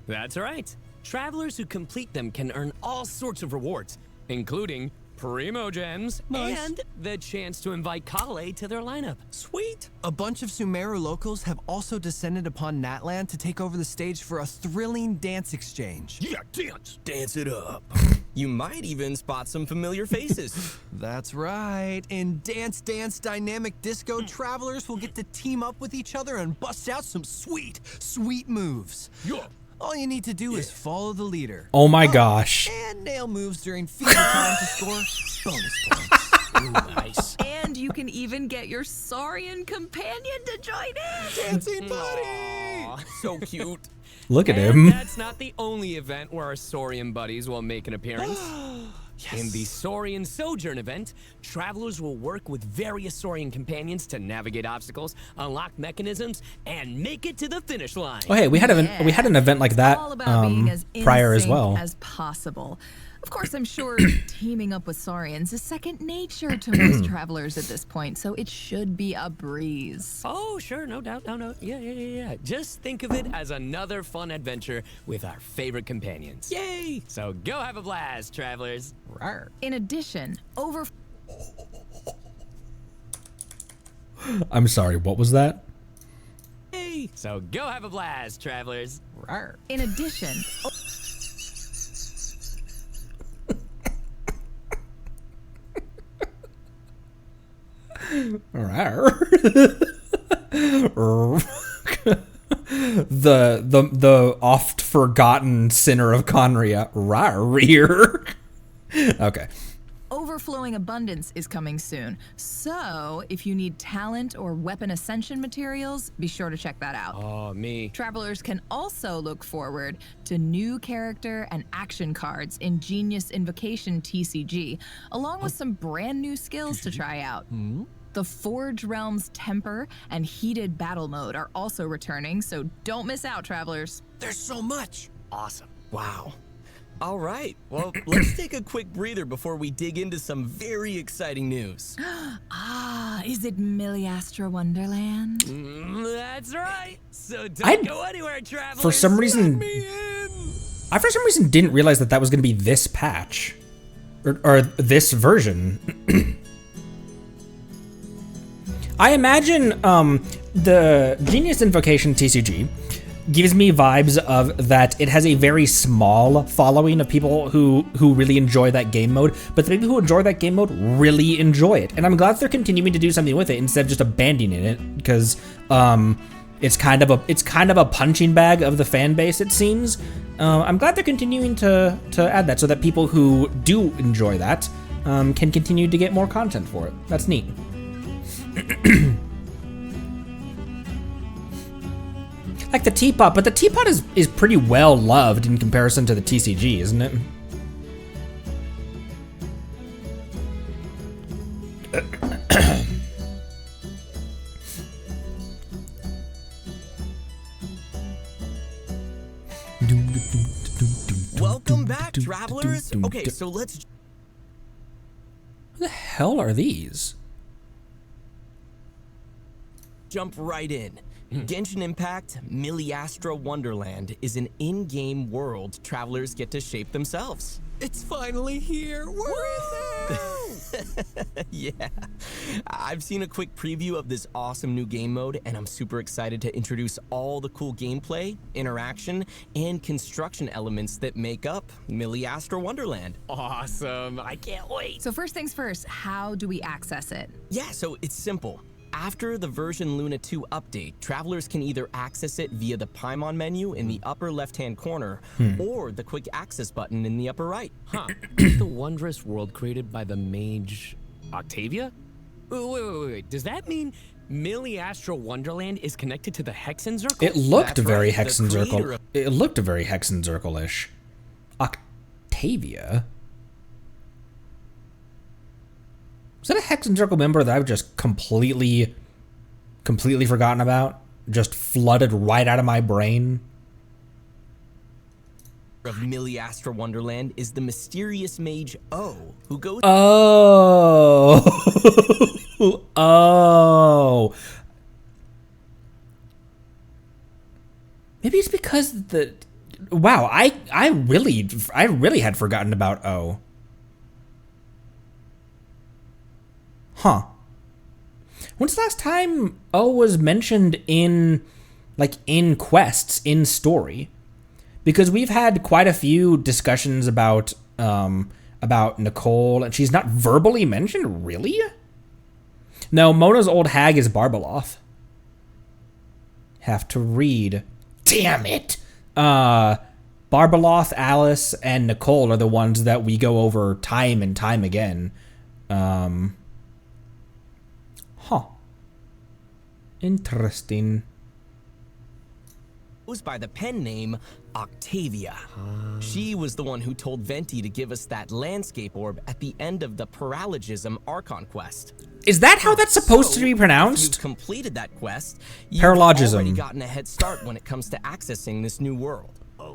That's right. Travelers who complete them can earn all sorts of rewards, including Primo Gems and the chance to invite Kale to their lineup. Sweet. A bunch of Sumeru locals have also descended upon Natland to take over the stage for a thrilling dance exchange. Yeah, dance. Dance it up. You might even spot some familiar faces. That's right. In Dance Dance Dynamic Disco, travelers will get to team up with each other and bust out some sweet, sweet moves. All you need to do is follow the leader. Oh my gosh. And nail moves during fever time to score bonus points. Ooh, nice. And you can even get your Saurian companion to join in. Dancing buddy! Aw, so cute. Look at And him. that's not the only event where our Saurian buddies will make an appearance. In the Saurian Sojourn event, travelers will work with various Saurian companions to navigate obstacles, unlock mechanisms, and make it to the finish line. Oh hey, we had an event like that All about being as prior in as sync well. as possible. Of course, I'm sure teaming up with Saurians is second nature to most travelers at this point, so it should be a breeze. Oh, sure, no doubt, no. Yeah. Just think of it as another fun adventure with our favorite companions. Yay! So go have a blast, travelers. Rawr. In addition, I'm sorry, what was that? Hey, so go have a blast, travelers. Rawr. in addition, the oft forgotten sinner of Conria. Rear. Okay. overflowing abundance is coming soon. So, if you need talent or weapon ascension materials, be sure to check that out. Oh, me. Travelers can also look forward to new character and action cards in Genius Invocation TCG, along with some brand new skills to try out. The Forge Realm's Temper and Heated Battle Mode are also returning, so don't miss out, travelers. There's so much. Awesome. Wow. All right, well, let's take a quick breather before we dig into some very exciting news. Is it Miliastra Wonderland? That's right. So don't go anywhere, travelers. For some reason, I didn't realize that was going to be this patch or this version. I imagine the Genius Invocation TCG gives me vibes of that it has a very small following of people who really enjoy that game mode, but the people who enjoy that game mode really enjoy it. And I'm glad they're continuing to do something with it instead of just abandoning it, because it's kind of a punching bag of the fan base, it seems. I'm glad they're continuing to add that so that people who do enjoy that can continue to get more content for it. That's neat. Like the teapot, but the teapot is pretty well loved in comparison to the TCG, isn't it? Welcome back, travelers. Okay, so let's... Who the hell are these? jump right in. Genshin Impact Miliastra Wonderland is an in-game world travelers get to shape themselves. It's finally here. We're in there. Yeah. I've seen a quick preview of this awesome new game mode, and I'm super excited to introduce all the cool gameplay, interaction, and construction elements that make up Miliastra Wonderland. Awesome. I can't wait. So first things first, how do we access it? Yeah, so it's simple. After the version Luna 2 update, travelers can either access it via the Paimon menu in the upper left-hand corner, or the quick access button in the upper right. Huh. The wondrous world created by the mage Octavia? Wait. Does that mean Miliastra Wonderland is connected to the Hexen Circle? It looked That's very right, the Hexen Circle. creator of- It looked very Hexen Circle-ish. Octavia? Is that a Hexen Circle member that I've just completely forgotten about? Just flooded right out of my brain? Of Miliastra Wonderland is the mysterious mage O, who goes... Oh. Oh. Maybe it's because the... Wow, I really had forgotten about O. Huh. When's the last time O was mentioned in quests, in story? Because we've had quite a few discussions about about Nicole, and she's not verbally mentioned. Really? No, Mona's old hag is Barbaloth. Have to read. Damn it. Barbaloth, Alice, and Nicole are the ones that we go over time and time again. Interesting. Goes by the pen name Octavia. She was the one who told Venti to give us that landscape orb at the end of the Paralogism Archon quest. Is that how that's supposed to be If pronounced? you've completed that quest, you've Paralogism. already gotten a head start when it comes to accessing this new world.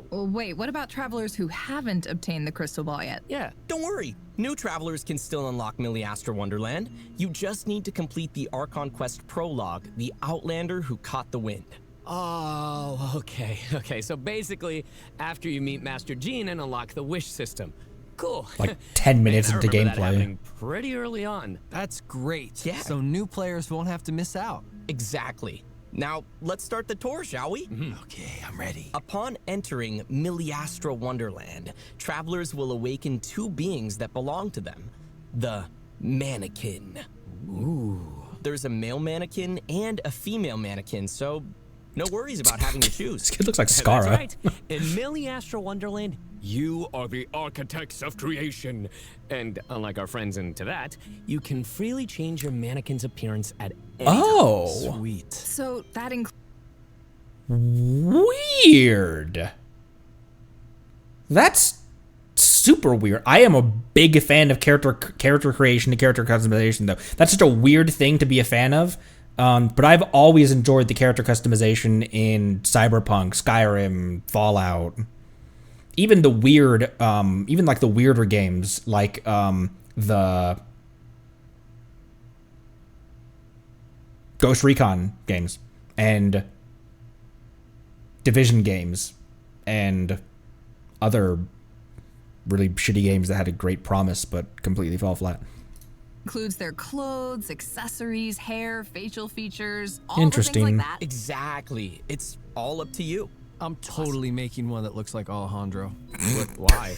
Well, wait, what about travelers who haven't obtained the crystal ball yet? Yeah. Don't worry, new travelers can still unlock Miliastra Wonderland. You just need to complete the Archon Quest prologue, The Outlander Who Caught the Wind. Oh, okay. Okay, so basically, after you meet Master Jean and unlock the wish system. Cool. Like 10 minutes Man, I into remember that gameplay. happening pretty early on. That's great. Yeah. So new players won't have to miss out. Exactly. Now, let's start the tour, shall we? Okay, I'm ready. Upon entering Miliastra Wonderland, travelers will awaken two beings that belong to them. The mannequin. Ooh. There's a male mannequin and a female mannequin, so no worries about having to choose. This kid looks like That's Scara. right. In Miliastra Wonderland, you are the architects of creation. And unlike our friends in Tevat, you can freely change your mannequin's appearance at any time. Oh, Sweet. So that includes weird. That's super weird. I am a big fan of character creation and character customization, though. That's such a weird thing to be a fan of. But I've always enjoyed the character customization in Cyberpunk, Skyrim, Fallout. Even the weird, even like the weirder games, like the Ghost Recon games and Division games and other really shitty games that had a great promise but completely fell flat. their clothes, accessories, hair, facial features, all the things Interesting. like that. Exactly. It's all up to you. I'm totally making one that looks like Alejandro. Why?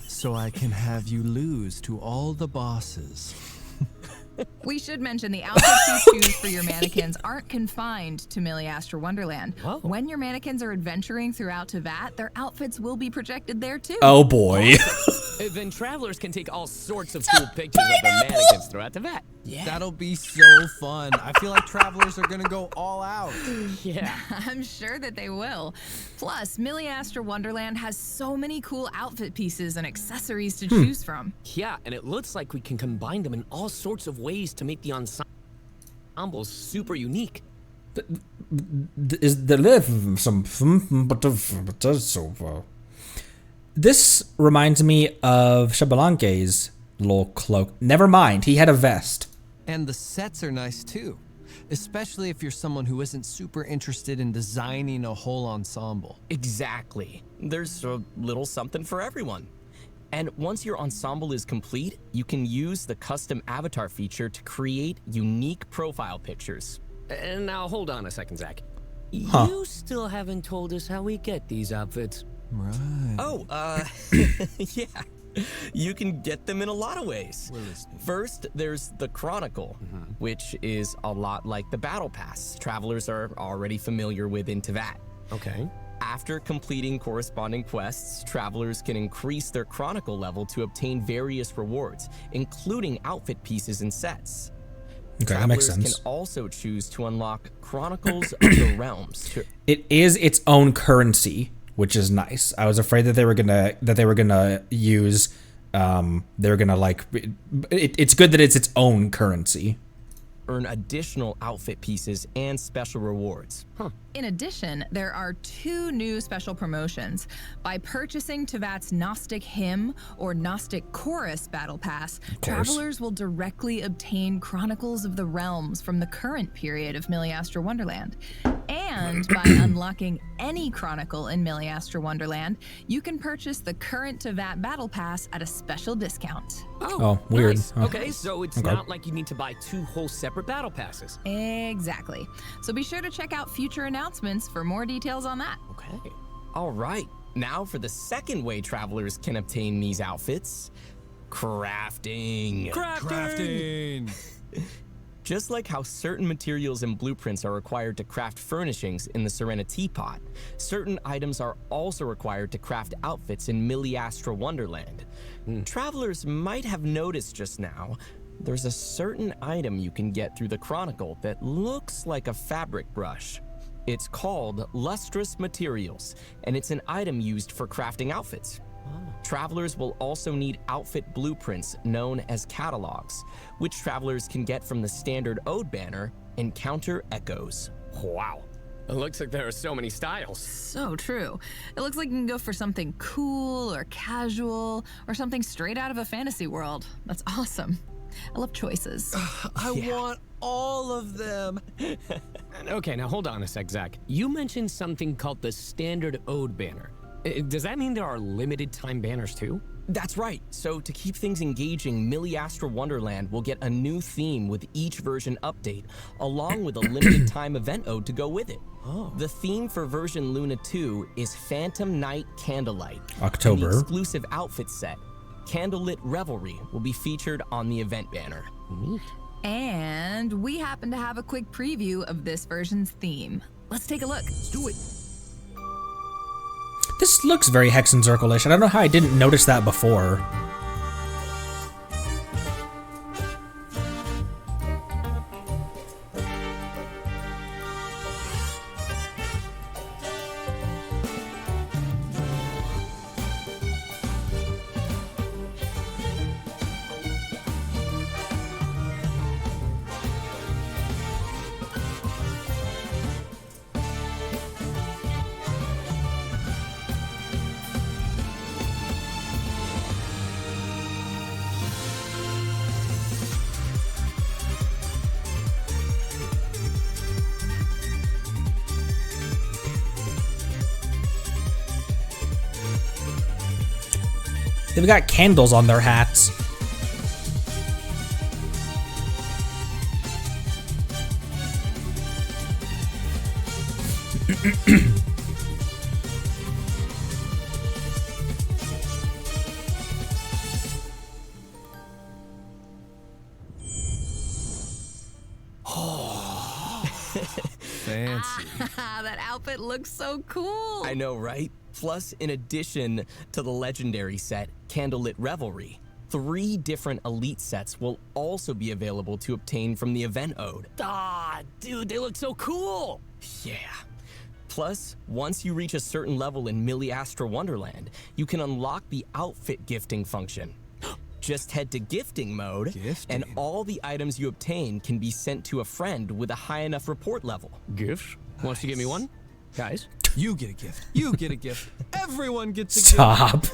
So I can have you lose to all the bosses. We should mention the outfits you choose for your mannequins aren't confined to Miliastra Wonderland. Oh. When your mannequins are adventuring throughout Tevat, their outfits will be projected there too. Oh boy. Then travelers can take all sorts of cool pictures of their mannequins throughout the vat. Yeah. That'll be so fun. I feel like travelers are gonna go all out. Yeah. I'm sure that they will. Plus, Miliastra Wonderland has so many cool outfit pieces and accessories to choose from. Yeah, and it looks like we can combine them in all sorts of ways to make the ensemble super unique. Is there some so this reminds me of Shabalanke's little cloak. Never mind, he had a vest. And the sets are nice too. Especially if you're someone who isn't super interested in designing a whole ensemble. Exactly. There's a little something for everyone. And once your ensemble is complete, you can use the custom avatar feature to create unique profile pictures. And now hold on a second, Zach. Huh. You still haven't told us how we get these outfits. Right. Oh, yeah. You can get them in a lot of ways. First, there's the Chronicle, which is a lot like the Battle Pass travelers are already familiar with in Tevat. Okay. After completing corresponding quests, travelers can increase their Chronicle level to obtain various rewards, including outfit pieces and sets. Okay, that makes Travelers sense. can also choose to unlock Chronicles of the Realms. It is its own currency, which is nice. I was afraid that they were gonna use they're gonna like it's good that it's its own currency. Earn additional outfit pieces and special rewards. In addition, there are 2 new special promotions. By purchasing Tevat's Gnostic Hymn or Gnostic Chorus Battle Pass, travelers will directly obtain Chronicles of the Realms from the current period of Miliastra Wonderland. And by unlocking any Chronicle in Miliastra Wonderland, you can purchase the current Tevat Battle Pass at a special discount. Oh, weird. Nice. Oh. Okay, so it's not like you need to buy 2 whole separate battle passes. Exactly. So be sure to check out future announcements for more details on that. Okay. All right. Now for the second way travelers can obtain these outfits. Crafting. Crafting! Just like how certain materials and blueprints are required to craft furnishings in the Serena Teapot, certain items are also required to craft outfits in Miliastra Wonderland. Travelers might have noticed just now, there's a certain item you can get through the Chronicle that looks like a fabric brush. It's called Lustrous Materials, and it's an item used for crafting outfits. Travelers will also need outfit blueprints known as catalogs, which travelers can get from the standard Ode banner, Encounter Echoes. Wow. It looks like there are so many styles. So true. It looks like you can go for something cool or casual or something straight out of a fantasy world. That's awesome. I love choices. I want all of them. Okay, now hold on a sec, Zach. You mentioned something called the Standard Ode banner. Does that mean there are limited time banners too? That's right. So to keep things engaging, Miliastra Wonderland will get a new theme with each version update, along with a limited time event ode to go with it. The theme for version Luna 2 is Phantom Night Candlelight. October. And the exclusive outfit set, Candlelit Revelry, will be featured on the event banner. Neat. And we happen to have a quick preview of this version's theme. Let's take a look. Let's do it. This looks very Hex and Circle-ish. I don't know how I didn't notice that before. They've got candles on their hats. Fancy. That outfit looks so cool. I know, right? Plus, in addition to the legendary set, Candlelit Revelry, 3 different elite sets will also be available to obtain from the event ode. Ah, dude, they look so cool. Yeah. Plus, once you reach a certain level in Miliastra Wonderland, you can unlock the outfit gifting function. Just head to gifting mode, and all the items you obtain can be sent to a friend with a high enough report level. Gifts? Wants to give me one? Guys? You get a gift. You get a gift. Everyone gets a Stop.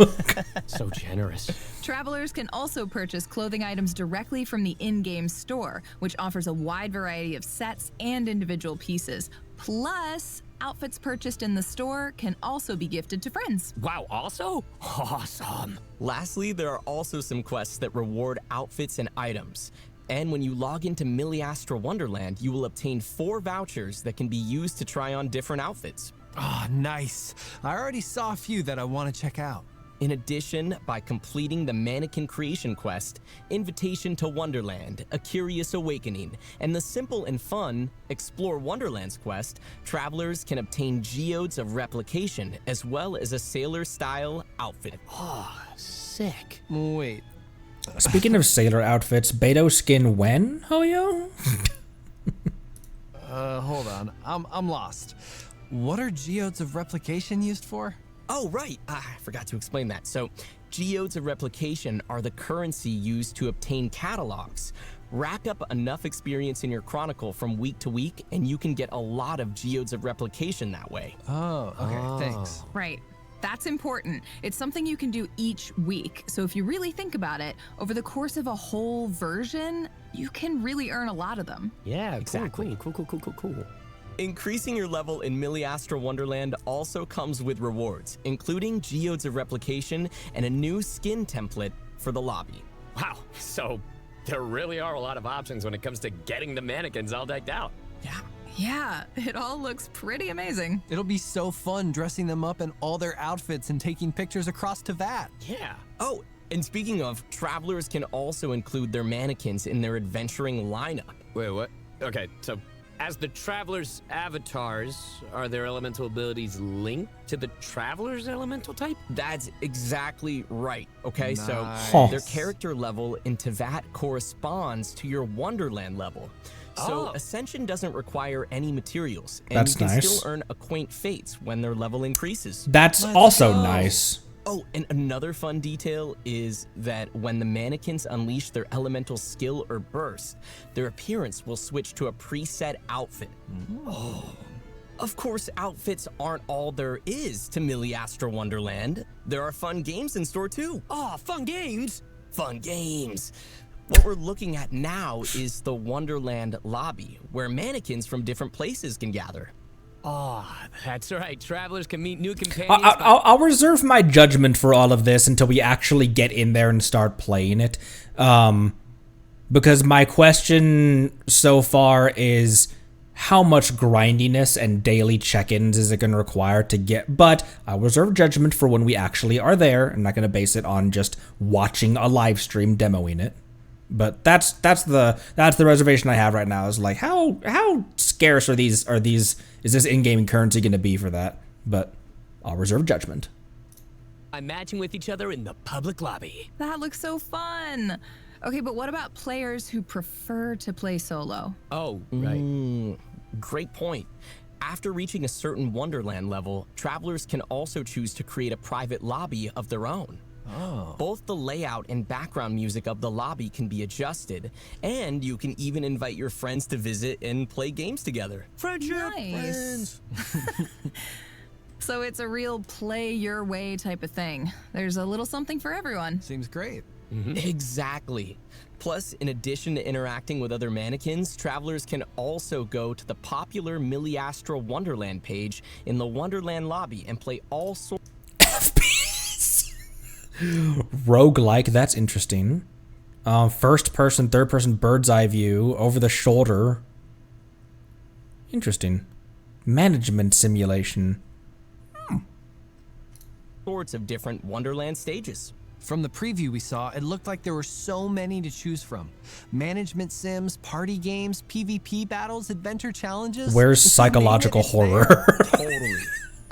So generous. Travelers can also purchase clothing items directly from the in-game store, which offers a wide variety of sets and individual pieces. Plus, outfits purchased in the store can also be gifted to friends. Wow, also? Awesome. Lastly, there are also some quests that reward outfits and items. And when you log into Miliastra Wonderland, you will obtain 4 vouchers that can be used to try on different outfits. Ah, nice. I already saw a few that I want to check out. In addition, by completing the Mannequin Creation Quest, Invitation to Wonderland, A Curious Awakening, and the simple and fun Explore Wonderland's quest, travelers can obtain geodes of replication as well as a sailor-style outfit. Oh, sick. Wait. Speaking of sailor outfits, Beto skin when, Hoyo? Hold on. I'm lost. What are geodes of replication used for? Oh, right. I forgot to explain that. So, geodes of replication are the currency used to obtain catalogs. Rack up enough experience in your chronicle from week to week, and you can get a lot of geodes of replication that way. Oh, okay. Thanks. Right. That's important. It's something you can do each week. So if you really think about it, over the course of a whole version, you can really earn a lot of them. Yeah, Exactly. Cool. Increasing your level in Miliastra Wonderland also comes with rewards, including geodes of replication and a new skin template for the lobby. Wow, so there really are a lot of options when it comes to getting the mannequins all decked out. Yeah. Yeah, it all looks pretty amazing. It'll be so fun dressing them up in all their outfits and taking pictures across to VAT. Yeah. Oh, and speaking of, travelers can also include their mannequins in their adventuring lineup. Wait, what? Okay, so as the travelers' avatars, are their elemental abilities linked to the traveler's elemental type? That's exactly right. Okay, so Nice. their character level in Tevat corresponds to your Wonderland level. So Oh. Ascension doesn't require any materials, and That's you can nice. still earn Acquaint Fates when their level increases. That's Let's also go. nice. Oh, and another fun detail is that when the mannequins unleash their elemental skill or burst, their appearance will switch to a preset outfit. Oh. Of course, outfits aren't all there is to Miliastra Wonderland. There are fun games in store too. Oh, fun games! Fun games. What we're looking at now is the Wonderland lobby, where mannequins from different places can gather. Oh, that's right. Travelers can meet new companions. I'll reserve my judgment for all of this until we actually get in there and start playing it. Because my question so far is how much grindiness and daily check-ins is it going to require to get, but I'll reserve judgment for when we actually are there. I'm not going to base it on just watching a live stream demoing it. But that's the reservation I have right now, is like how scarce are these is this in-game currency going to be for that? But I'll reserve judgment. I'm matching with each other in the public lobby. That looks so fun. Okay, but what about players who prefer to play solo? Oh, right. Great point. After reaching a certain Wonderland level, travelers can also choose to create a private lobby of their own. Oh. Both the layout and background music of the lobby can be adjusted, and you can even invite your friends to visit and play games together. Friendship! Nice. So it's a real play your way type of thing. There's a little something for everyone. Seems great. Exactly. Plus, in addition to interacting with other mannequins, travelers can also go to the popular Miliastra Wonderland page in the Wonderland lobby and play all sorts. Roguelike, that's interesting. First person, third person, bird's eye view, over the shoulder. Interesting. Management simulation. Sorts of different Wonderland stages. From the preview we saw, it looked like there were so many to choose from. Management sims, party games, PvP battles, adventure challenges. Where's You name psychological it, it's horror? Totally.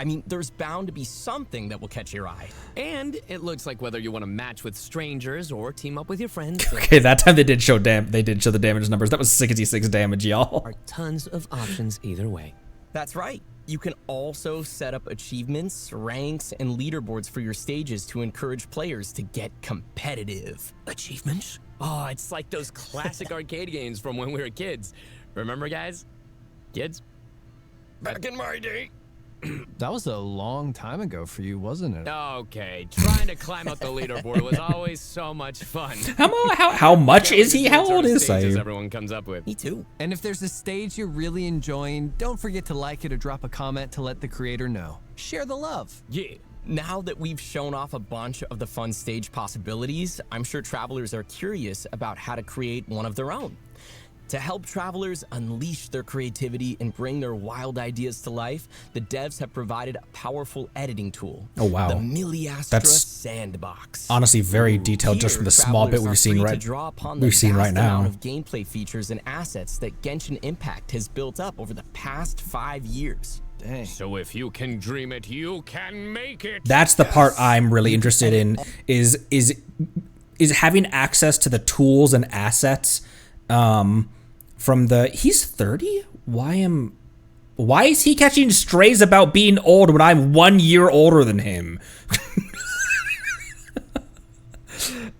I mean, there's bound to be something that will catch your eye. And it looks like whether you want to match with strangers or team up with your friends, there Okay, that time they did show the damage numbers. That was 66 damage, y'all. are tons of options either way. That's right. You can also set up achievements, ranks, and leaderboards for your stages to encourage players to get competitive. Achievements? Oh, it's like those classic arcade games from when we were kids. Remember, guys? Kids? Back in my day. That was a long time ago for you, wasn't it? Okay, trying to climb up the leaderboard was always so much fun. How much is he? How old is Stages he? everyone comes up with. Me too. And if there's a stage you're really enjoying, don't forget to like it or drop a comment to let the creator know. Share the love. Yeah. Now that we've shown off a bunch of the fun stage possibilities, I'm sure travelers are curious about how to create one of their own. To help travelers unleash their creativity and bring their wild ideas to life, the devs have provided a powerful editing tool. Oh, wow. The Miliastra That's Sandbox. Honestly, very detailed just Here, from the small bit travelers are we've seen free right. to draw upon the We've seen right vast amount now. of gameplay features and assets that Genshin Impact has built up over the past 5 years. Dang. So if you can dream it, you can make it. That's the part I'm really interested in. Is having access to the tools and assets. From the he's 30. Why is he catching strays about being old when I'm 1 year older than him?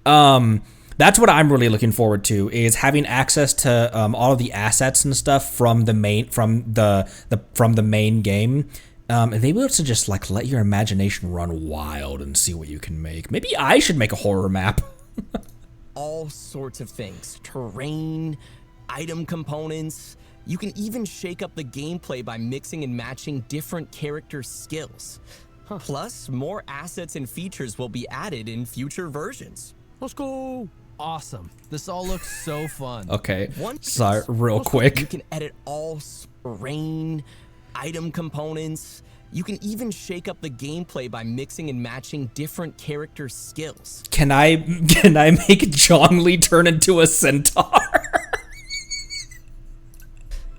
That's what I'm really looking forward to, is having access to all of the assets and stuff from the main game. And they will to just like let your imagination run wild and see what you can make. Maybe I should make a horror map. All sorts of things. Terrain, item components. You can even shake up the gameplay by mixing and matching different character skills. Plus, more assets and features will be added in future versions. Let's go. awesome. This all looks so fun. Okay, Once sorry, it's real also- quick. You can edit all terrain, item components. You can even shake up the gameplay by mixing and matching different character skills. Can I make John Lee turn into a centaur?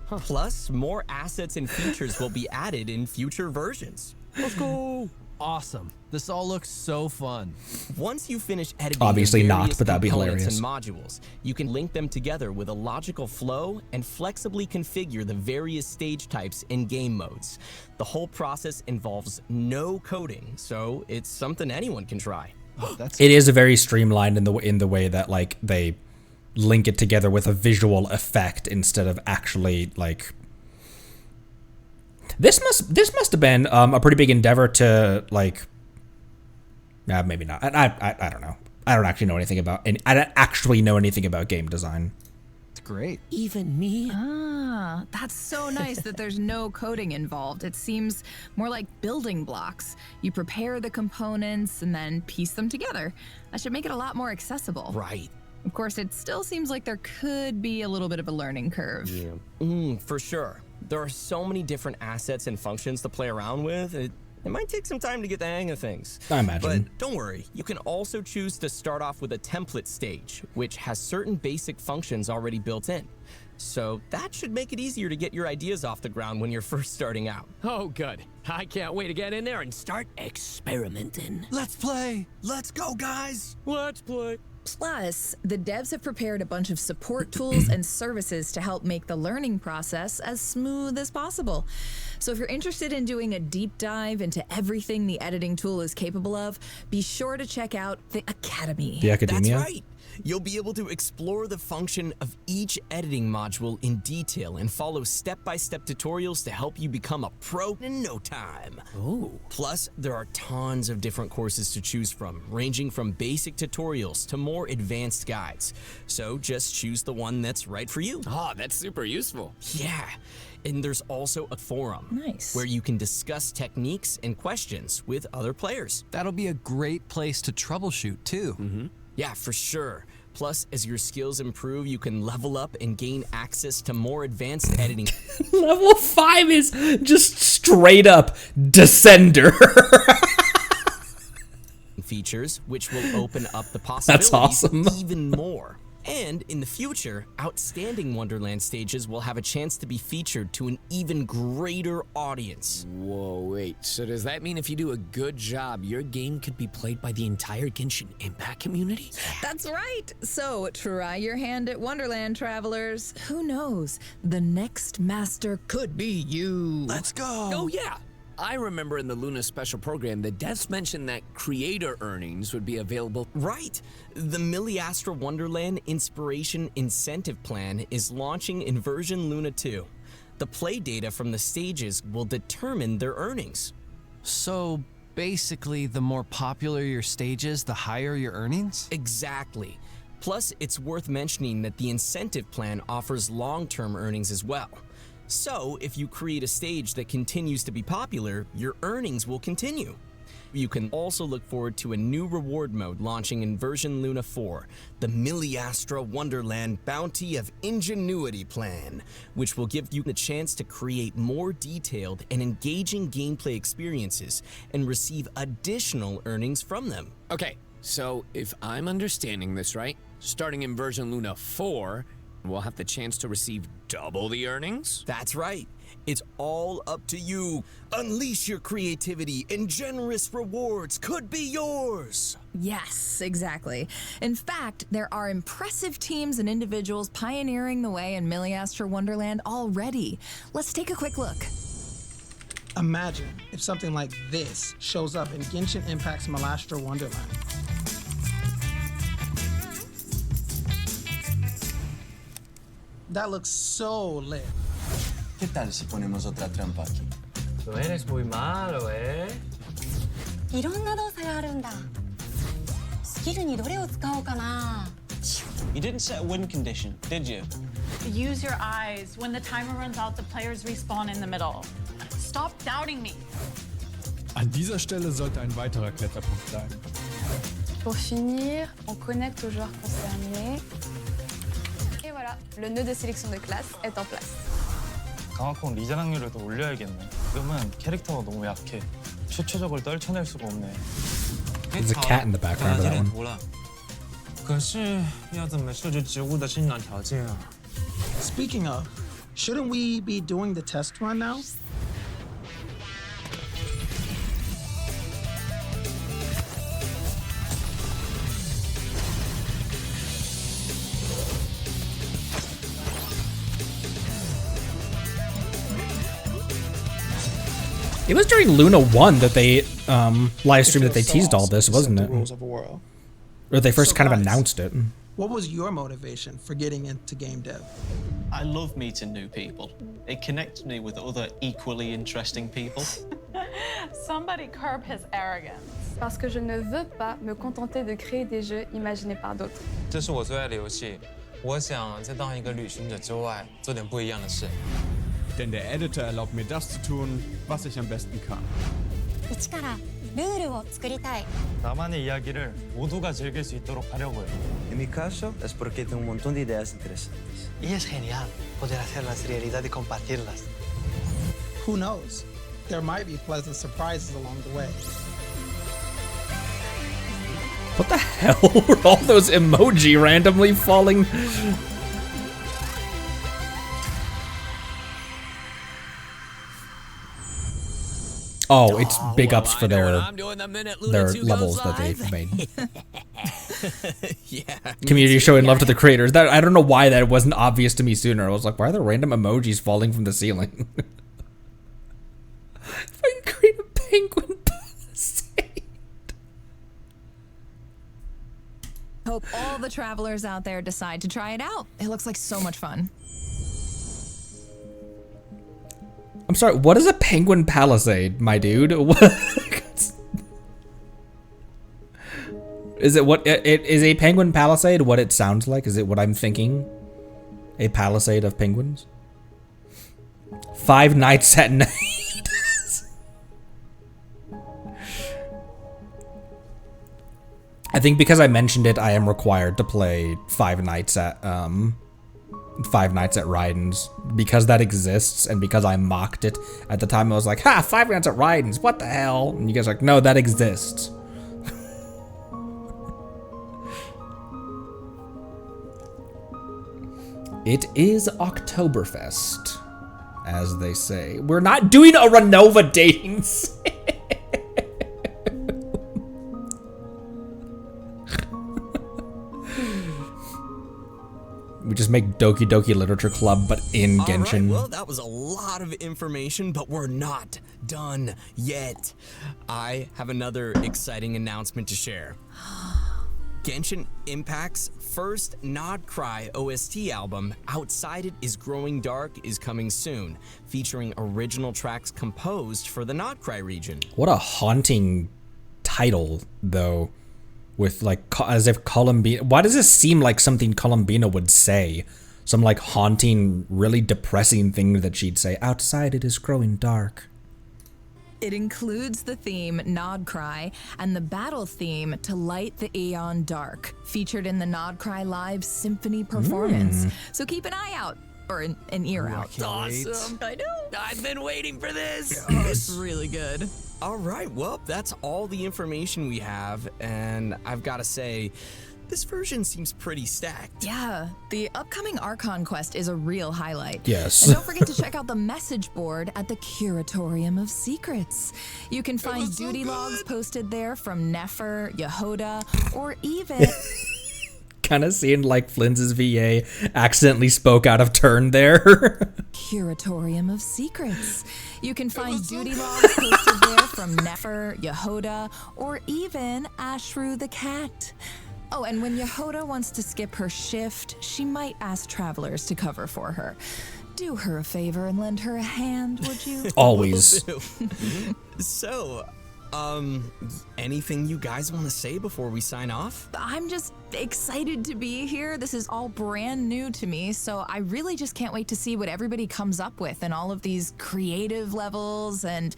Plus, more assets and features will be added in future versions. Let's go! Awesome. This all looks so fun. Once you finish editing Obviously the not, various but that'd be components hilarious. and modules, you can link them together with a logical flow and flexibly configure the various stage types and game modes. The whole process involves no coding, so it's something anyone can try. It is very streamlined in the way that like they link it together with a visual effect instead of actually like. This must have been a pretty big endeavor to like. Maybe not. I don't know. I don't actually know anything about. And I don't actually know anything about game design. It's great. Even me? Ah, that's so nice that there's no coding involved. It seems more like building blocks. You prepare the components and then piece them together. That should make it a lot more accessible. Right. Of course, it still seems like there could be a little bit of a learning curve. For sure. There are so many different assets and functions to play around with. It might take some time to get the hang of things. I imagine. But don't worry, you can also choose to start off with a template stage, which has certain basic functions already built in. So that should make it easier to get your ideas off the ground when you're first starting out. Oh, good. I can't wait to get in there and start experimenting. Let's play. Let's go, guys! Let's play. Plus, the devs have prepared a bunch of support tools and services to help make the learning process as smooth as possible. So if you're interested in doing a deep dive into everything the editing tool is capable of, be sure to check out the Academy. The Academia. That's right. You'll be able to explore the function of each editing module in detail and follow step-by-step tutorials to help you become a pro in no time. Oh. Plus, there are tons of different courses to choose from, ranging from basic tutorials to more advanced guides. So just choose the one that's right for you. Oh, that's super useful. Yeah. And there's also a forum. Nice. Where you can discuss techniques and questions with other players. That'll be a great place to troubleshoot, too. Yeah, for sure. Plus, as your skills improve, you can level up and gain access to more advanced editing Level 5 is just straight up Descender. features, which will open up the possibilities awesome. even more. And in the future, outstanding Wonderland stages will have a chance to be featured to an even greater audience. Whoa, wait. So does that mean if you do a good job, your game could be played by the entire Genshin Impact community? That's right. So try your hand at Wonderland, travelers. Who knows? The next master could be you. Let's go! Oh, yeah. I remember in the Luna special program, the devs mentioned that creator earnings would be available. Right. The Miliastra Wonderland Inspiration Incentive Plan is launching in version Luna 2. The play data from the stages will determine their earnings. So basically, the more popular your stage is, the higher your earnings? Exactly. Plus, it's worth mentioning that the incentive plan offers long-term earnings as well. So, if you create a stage that continues to be popular, your earnings will continue. You can also look forward to a new reward mode launching in version Luna 4, the Miliastra Wonderland Bounty of Ingenuity Plan, which will give you the chance to create more detailed and engaging gameplay experiences and receive additional earnings from them. Okay, so if I'm understanding this right, starting in version Luna 4, we'll have the chance to receive double the earnings? That's right. It's all up to you. Unleash your creativity and generous rewards could be yours. Yes, exactly. In fact, there are impressive teams and individuals pioneering the way in Miliastra Wonderland already. Let's take a quick look. Imagine if something like this shows up in Genshin Impact's Miliastra Wonderland. That looks so lit. ¿Qué tal si ponemos otra trampa aquí? Tú eres muy malo, ¿eh? いろんな動作があるんだ。スキルにどれを使おうかな。 You didn't set a win condition, did you? Use your eyes. When the timer runs out, the players respawn in the middle. Stop doubting me. An dieser Stelle sollte ein weiterer Kletterpunkt sein. Pour finir, on connecte au joueur concerné. Et voilà, le nœud de sélection de classe est en place. 강화콩 리자랑률을 더 올려야겠네. 지금은 캐릭터가 너무 약해. 추초적을 떨쳐낼 수가 없네. There's a cat in the background of that one. 可是要怎么设置植物的生长条件啊？ Speaking of, shouldn't we be doing the test run now? It was during Luna 1 that they live streamed that they teased all this, wasn't it? Or they first kind of announced it. What was your motivation for getting into game dev? I love meeting new people. It connects me with other equally interesting people. Somebody curb his arrogance. Parce que je ne veux pas me contenter de créer des jeux imaginés par d'autres. 这是我最爱的游戏，我想在当一个旅行者之外做点不一样的事。 Denn der Editor erlaubt mir das zu tun, was ich am besten kann. 一からルールを作りたい。 나만의 이야기를 모두가 즐길 수 있도록 하려고요. En mi caso es porque tengo un montón de ideas interesantes. Y es genial poder hacerlas realidad y compartirlas. Who knows? There might be pleasant surprises along the way. What the hell were all those emoji randomly falling? Oh, it's big ups for their levels that they've made. Yeah. Community showing love to the creators. That I don't know why that wasn't obvious to me sooner. I was like, why are there random emojis falling from the ceiling? If I can create a penguin palisade. Hope all the travelers out there decide to try it out. It looks like so much fun. I'm sorry, what is a penguin palisade, my dude? Is it what it is a penguin palisade what it sounds like? Is it what I'm thinking? A palisade of penguins? 5 Nights at Night. I think because I mentioned it, I am required to play Five Nights at Ryden's because that exists and because I mocked it at the time. I was like, ha, Five Nights at Ryden's, what the hell? And you guys are like, no, that exists. It is Oktoberfest, as they say. We're not doing a Renova dating sim. We just make Doki Doki Literature Club, but in Genshin. All right, well, that was a lot of information, but we're not done yet. I have another exciting announcement to share. Genshin Impact's first Nod Cry OST album, Outside It Is Growing Dark, is coming soon, featuring original tracks composed for the Nod Cry region. What a haunting title, though. With like, as if Columbina, why does this seem like something Columbina would say? Some like haunting, really depressing thing that she'd say, outside it is growing dark. It includes the theme Nod Cry and the battle theme To Light the Aeon Dark, featured in the Nod Cry Live Symphony performance. So keep an eye out, or an ear out. Awesome. I know. I've been waiting for this. It's really good. All right, well, that's all the information we have, and I've got to say, this version seems pretty stacked. Yeah, the upcoming Archon quest is a real highlight. Yes. And don't forget to check out the message board at the Curatorium of Secrets. You can find duty logs posted there from Nefer, Yehoda, or even... Kind of seemed like Flynn's VA accidentally spoke out of turn there. Curatorium of Secrets. You can find duty logs posted there from Nefer, Yehoda, or even Ashru the cat. Oh, and when Yehoda wants to skip her shift, she might ask travelers to cover for her. Do her a favor and lend her a hand, would you? Always. So, Anything you guys want to say before we sign off? I'm just excited to be here. This is all brand new to me, so I really just can't wait to see what everybody comes up with and all of these creative levels and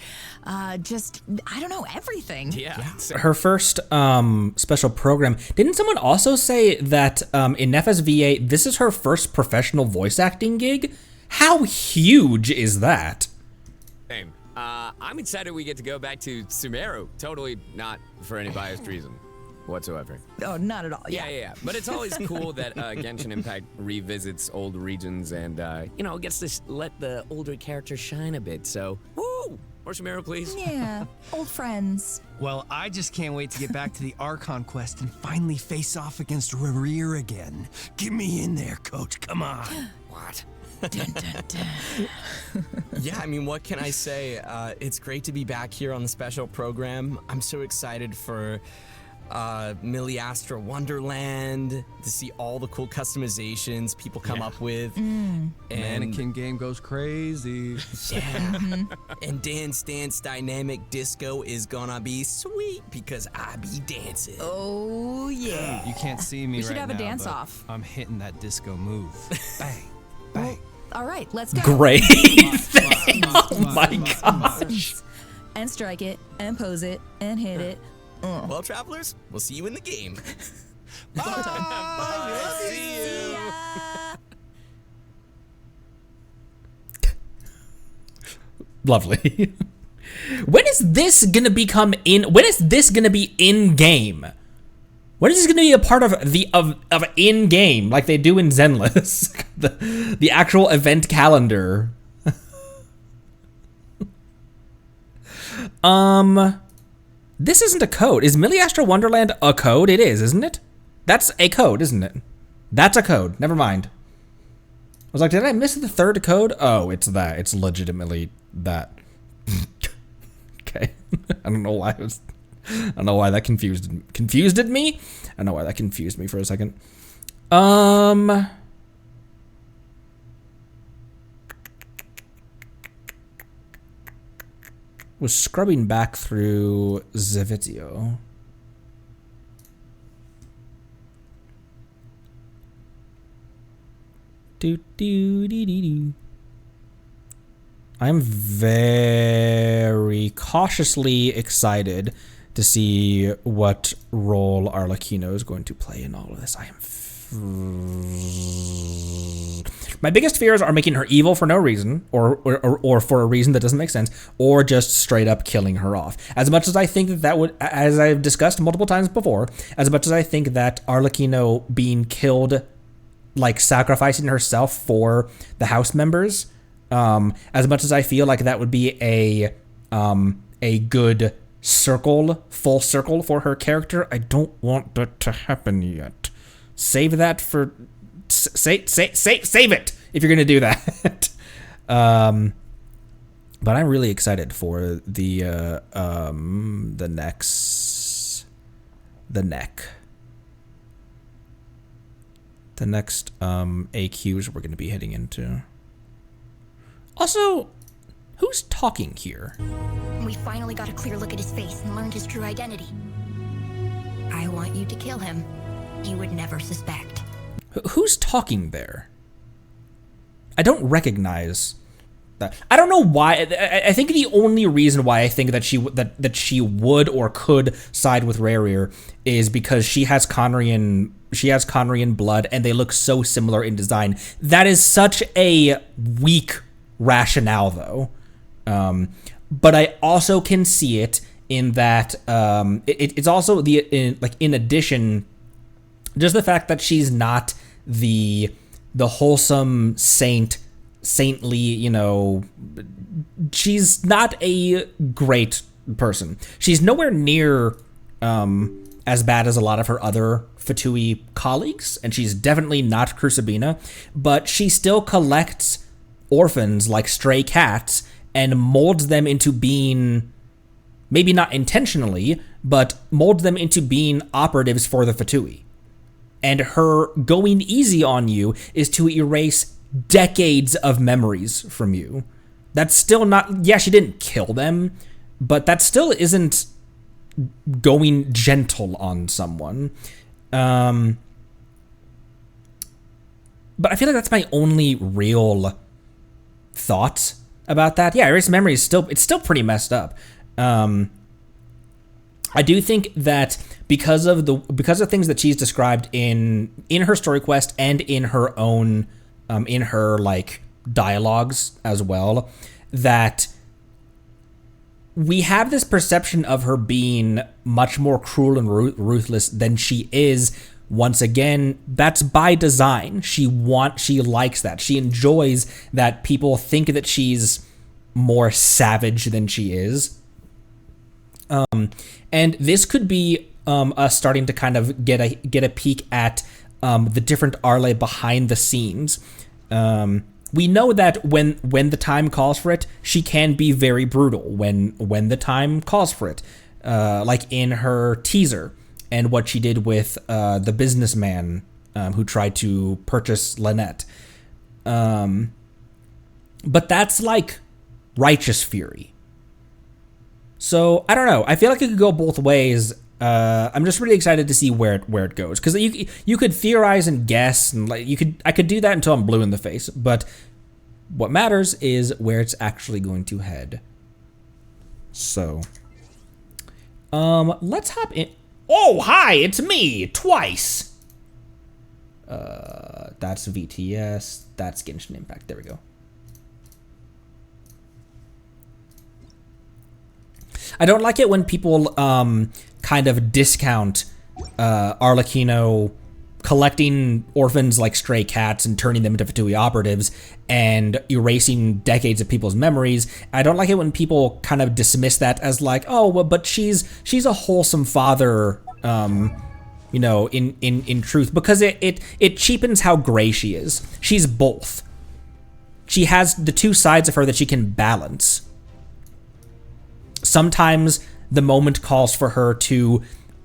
just, I don't know, everything. Yeah. Her first special program. Didn't someone also say that in FSVA, this is her first professional voice acting gig? How huge is that? Same. I'm excited we get to go back to Sumeru. Totally not for any biased reason whatsoever. Oh, not at all. Yeah. But it's always cool that Genshin Impact revisits old regions and, gets to let the older characters shine a bit. So, woo! More Sumeru, please. Yeah, old friends. Well, I just can't wait to get back to the Archon quest and finally face off against Rerir again. Get me in there, coach. Come on. What? Dun, dun, dun. Yeah, I mean, what can I say? It's great to be back here on the special program. I'm so excited for Miliastra Wonderland, to see all the cool customizations people come up with. And Mannequin game goes crazy. Yeah. And Dance Dance Dynamic Disco is gonna be sweet because I be dancing. Oh, yeah. You can't see me We right should have a now, dance but off. I'm hitting that disco move. Bang, bang. All right, let's go. Great. Oh my gosh. And strike it, and pose it, and hit it. Well, travelers, we'll see you in the game. See you. Lovely. When is this gonna become in? When is this gonna be in game? When is this gonna be a part of the of in game like they do in Zenless? the actual event calendar. This isn't a code. Is Miliastra Wonderland a code? It is, isn't it? That's a code, isn't it? That's a code. Never mind. I was like, did I miss the third code? Oh, it's that. It's legitimately that. Okay. I don't know why that confused me. I don't know why that confused me for a second. Was scrubbing back through the video. I'm very cautiously excited to see what role Arlecchino is going to play in all of this. My biggest fears are making her evil for no reason, or for a reason that doesn't make sense, or just straight up killing her off. As much as I think that would, as I've discussed multiple times before, as much as I think that Arlecchino being killed, like sacrificing herself for the house members, as much as I feel like that would be a good full circle for her character, I don't want that to happen yet. Save that for save it if you're gonna do that. But I'm really excited for the next AQs we're gonna be heading into. Also, who's talking here? We finally got a clear look at his face and learned his true identity. I want you to kill him. He would never suspect. Who's talking there? I don't recognize that. I don't know why. I think the only reason why I think that she would or could side with Rerir is because she has Conrian blood and they look so similar in design. That is such a weak rationale, though. But I also can see it in that it's also in addition, just the fact that she's not the wholesome saintly, she's not a great person. She's nowhere near as bad as a lot of her other Fatui colleagues, and she's definitely not Crucibina, but she still collects orphans like stray cats and molds them into being, maybe not intentionally, but molds them into being operatives for the Fatui. And her going easy on you is to erase decades of memories from you. That's still not, yeah, she didn't kill them, but that still isn't going gentle on someone. But I feel like that's my only real thoughts about that. Yeah, Erase Memory is still pretty messed up. I do think that because of things that she's described in her story quest and in her own in her like dialogues as well, that we have this perception of her being much more cruel and ruthless than she is. Once again, that's by design. She likes that. She enjoys that people think that she's more savage than she is. And this could be us starting to kind of get a peek at the different Arle behind the scenes. We know that when the time calls for it, she can be very brutal when the time calls for it, like in her teaser and what she did with the businessman who tried to purchase Lynette. But that's like righteous fury. So I don't know. I feel like it could go both ways. I'm just really excited to see where it goes, because you could theorize and guess, and like I could do that until I'm blue in the face. But what matters is where it's actually going to head. So, let's hop in. Oh, hi, it's me twice. That's VTS. That's Genshin Impact. There we go. I don't like it when people kind of discount Arlecchino collecting orphans like stray cats and turning them into Fatui operatives and erasing decades of people's memories. I don't like it when people kind of dismiss that as like, oh, well, but she's a wholesome father, you know, in truth, because it cheapens how gray she is. She's both. She has the two sides of her that she can balance. Sometimes the moment calls for her to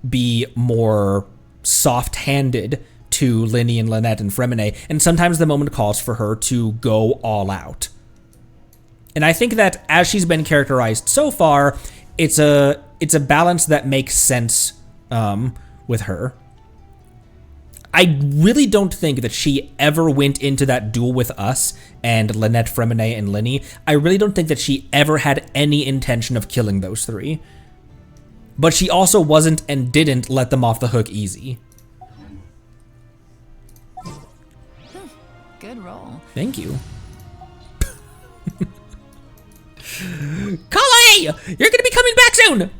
be more soft-handed to Linny and Lynette and Fremine, and sometimes the moment calls for her to go all out. And I think that as she's been characterized so far, it's a balance that makes sense with her. I really don't think that she ever went into that duel with us and Lynette, Fremine, and Linny. I really don't think that she ever had any intention of killing those three. But she also wasn't and didn't let them off the hook easy. Good roll. Thank you. Kale! You're gonna be coming back soon!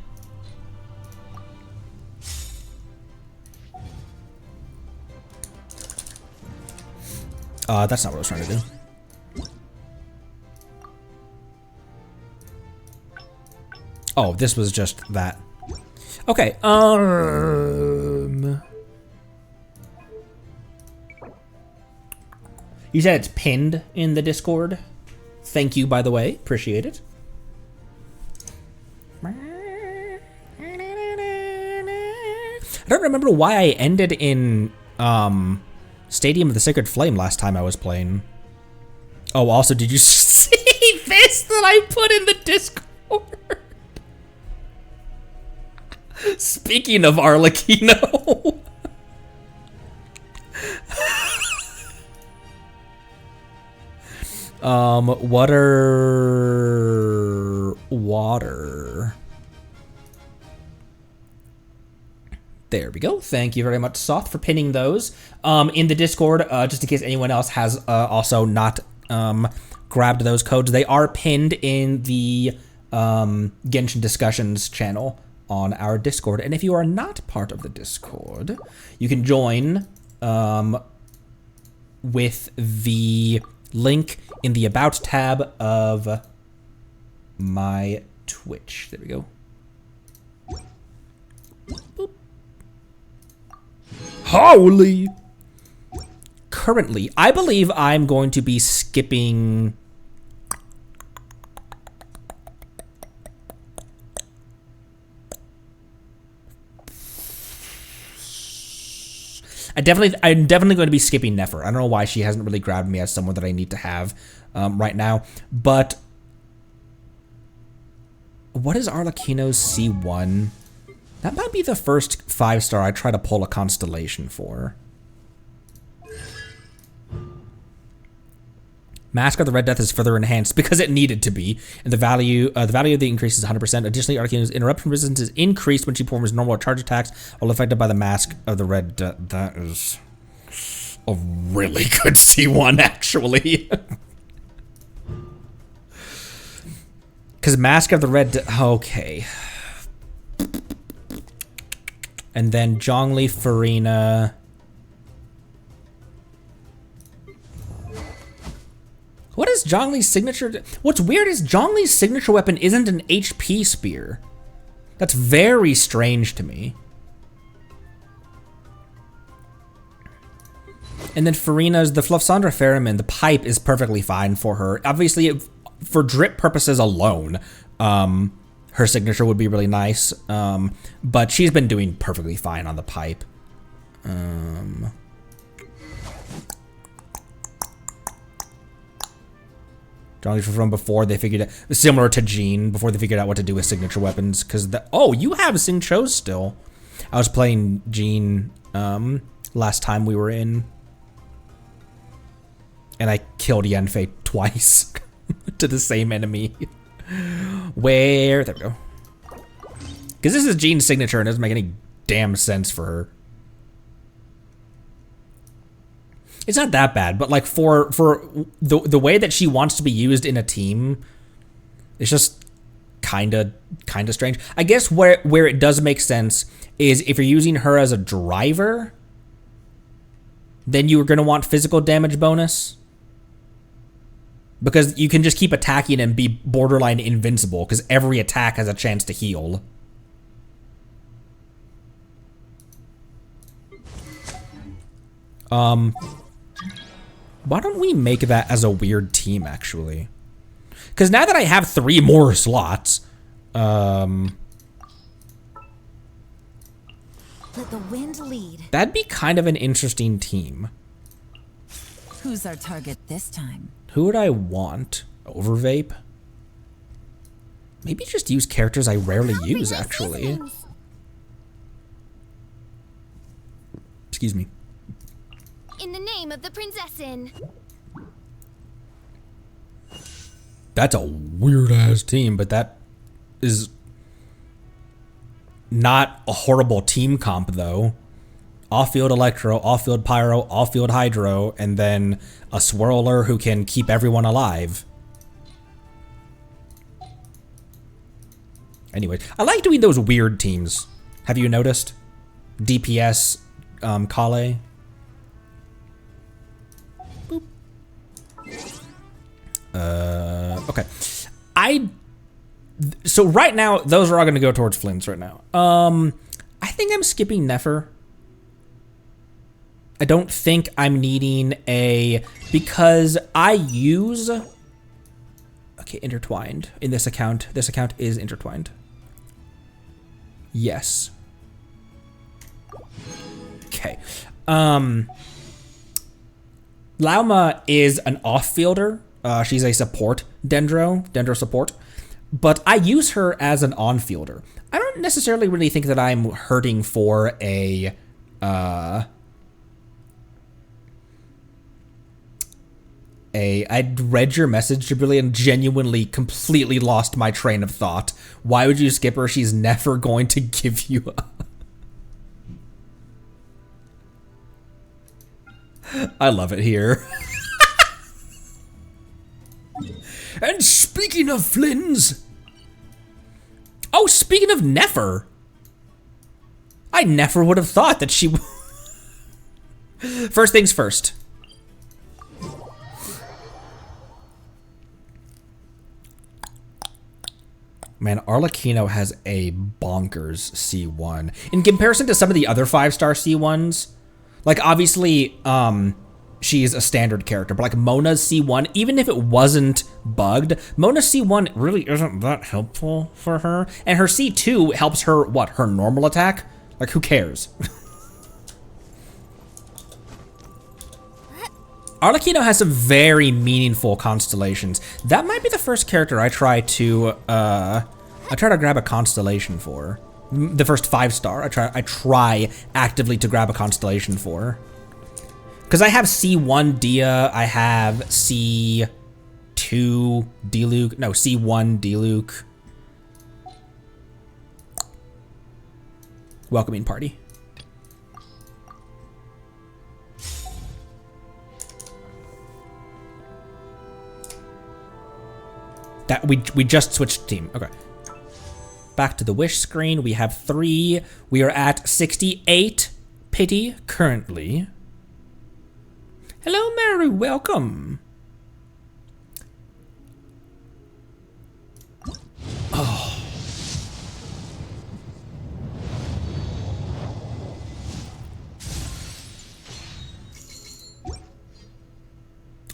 That's not what I was trying to do. Oh, this was just that. Okay, you said it's pinned in the Discord. Thank you, by the way. Appreciate it. I don't remember why I ended in Stadium of the Sacred Flame last time I was playing. Oh, also, did you see this that I put in the Discord? Speaking of Arlecchino. Water. There we go. Thank you very much, Soth, for pinning those in the Discord, just in case anyone else has also not grabbed those codes. They are pinned in the Genshin Discussions channel on our Discord. And if you are not part of the Discord, you can join with the link in the About tab of my Twitch. There we go. Boop. Holy! Currently, I believe I'm going to be skipping... I'm definitely going to be skipping Nefer. I don't know why she hasn't really grabbed me as someone that I need to have right now. But what is Arlecchino's C1? That might be the first 5-star I try to pull a constellation for. Mask of the Red Death is further enhanced because it needed to be, and the value of the increase is 100%. Additionally, Arcana's interruption resistance is increased when she performs normal or charge attacks while affected by the Mask of the Red Death. That is a really good C1, actually. Because Mask of the Red Death, okay. And then Zhongli, Farina. What is Zhongli's signature? What's weird is Zhongli's signature weapon isn't an HP spear. That's very strange to me. And then Farina's, the Fluffsandra Ferriman, the pipe is perfectly fine for her. Obviously, for drip purposes alone, her signature would be really nice. But she's been doing perfectly fine on the pipe. From before they figured out, similar to Jean, before they figured out what to do with signature weapons. Because oh, you have Xing Chos still. I was playing Jean last time we were in, and I killed Yanfei twice to the same enemy. Where? There we go. Because this is Jean's signature and it doesn't make any damn sense for her. It's not that bad, but like for the way that she wants to be used in a team, it's just kind of strange. I guess where it does make sense is if you're using her as a driver, then you're going to want physical damage bonus. Because you can just keep attacking and be borderline invincible because every attack has a chance to heal. Why don't we make that as a weird team, actually? Because now that I have 3 more slots, let the wind lead. That'd be kind of an interesting team. Who's our target this time? Who would I want? Overvape? Maybe just use characters I rarely use, actually. Excuse me. In the name of the Prinzessin. That's a weird-ass team, but that is not a horrible team comp, though. Off-field Electro, off-field Pyro, off-field Hydro, and then a Swirler who can keep everyone alive. Anyway, I like doing those weird teams. Have you noticed? DPS, Kale. Okay. So right now, those are all going to go towards Flynn's right now. I think I'm skipping Nefer. I don't think I'm needing because I use, okay, intertwined in this account. This account is intertwined. Yes. Okay. Lauma is an off-fielder. She's a support Dendro support, but I use her as an on-fielder. I don't necessarily really think that I'm hurting for I'd read your message, Jabrilli, and genuinely completely lost my train of thought. Why would you skip her? She's never going to give you I love it here. And speaking of Flynn's, oh, speaking of Nefer, I never would have thought that she. First things first. Man, Arlecchino has a bonkers C1 in comparison to some of the other 5-star C1s. Like, obviously, she's a standard character, but like Mona's C1, even if it wasn't bugged, Mona's C1 really isn't that helpful for her. And her C2 helps her, what, her normal attack? Like, who cares? Arlecchino has some very meaningful constellations. That might be the first character I try to grab a constellation for. The first 5-star. I try actively to grab a constellation for. Because I have C1 Dia, I have C2 Diluc, no, C1 Diluc. Welcoming party. That we just switched team. Okay. Back to the wish screen. We have 3. We are at 68 pity currently. Hello, Mary. Welcome. Oh.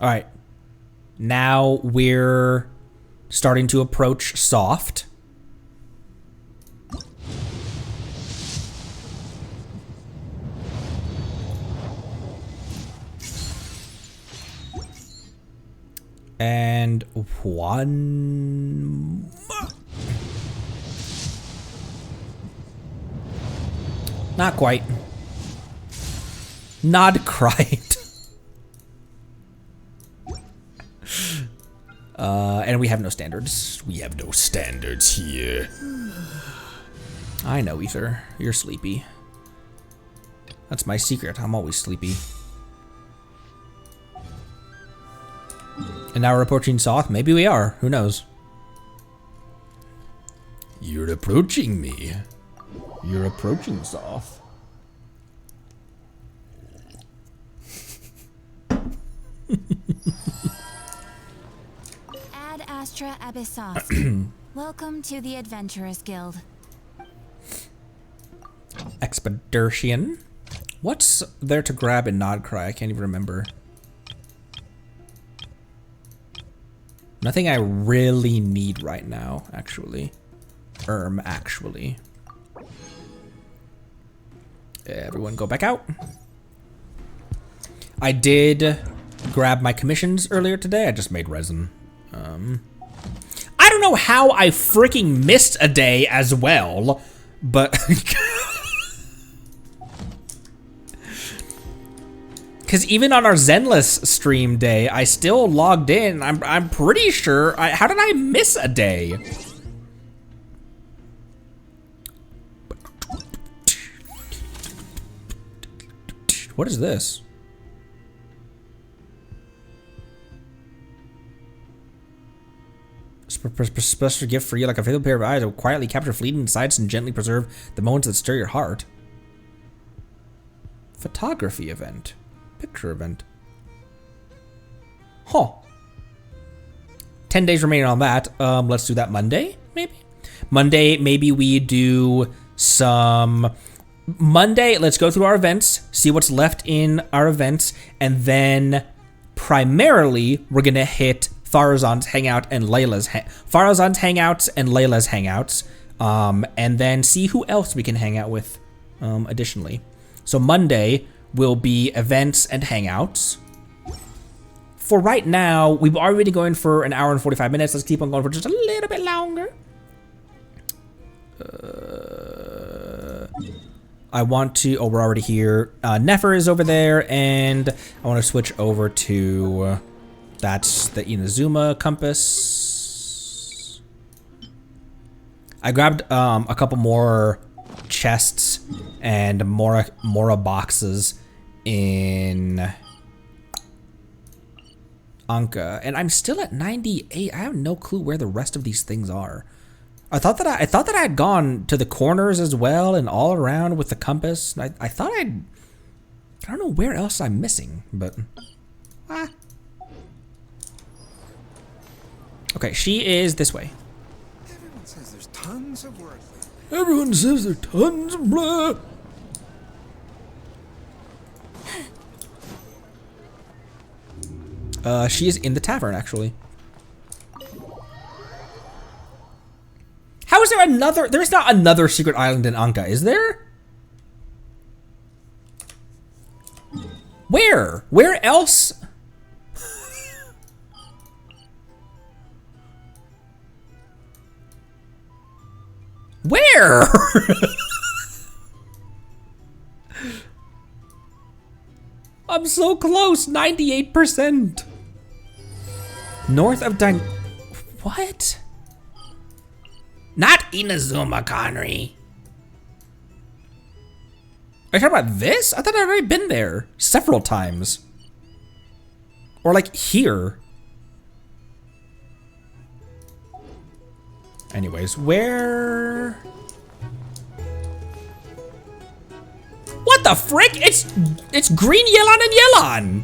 All right. Now we're starting to approach soft. And one. Not quite. Not quite. And we have no standards. We have no standards here. I know, Ether. You're sleepy. That's my secret. I'm always sleepy. And now we're approaching Soth. Maybe we are. Who knows? You're approaching me. You're approaching Soth. Ad Astra Abyssos. Welcome to the Adventurers Guild. Expedition. What's there to grab in Nodcry? I can't even remember. Nothing I really need right now, actually. Actually. Everyone go back out. I did grab my commissions earlier today. I just made resin. I don't know how I freaking missed a day as well, but... Because even on our Zenless stream day, I still logged in. I'm pretty sure. How did I miss a day? What is this? Special gift for you, like a faithful pair of eyes that will quietly capture fleeting sights and gently preserve the moments that stir your heart. Photography event. Picture event. Huh. 10 days remaining on that. Let's do that Monday, maybe? Monday, maybe we do some... Monday, let's go through our events, see what's left in our events, and then primarily, we're gonna hit Farazan's hangout and Layla's Farazan's hangouts and Layla's hangouts, and then see who else we can hang out with additionally. So Monday will be events and hangouts. For right now, we've already been going for an hour and 45 minutes. Let's keep on going for just a little bit longer. I want to, oh, we're already here. Nefer is over there, and I want to switch over to, that's the Inazuma compass. I grabbed a couple more chests and Mora boxes in Anka, and I'm still at 98. I have no clue where the rest of these things are. I thought that I had gone to the corners as well and all around with the compass. I thought I don't know where else I'm missing, but okay, she is this way. Everyone says there's tons of work. Everyone says there's tons of blah. She is in the tavern, actually. How is there another? There's not another secret island in Anka, is there? Where? Where else? Where? I'm so close, 98%. North of what? Not Inazuma, Connery. Are you talking about this? I thought I'd already been there several times. Or like here. Anyways, where? What the frick? It's green Yelan and Yelan.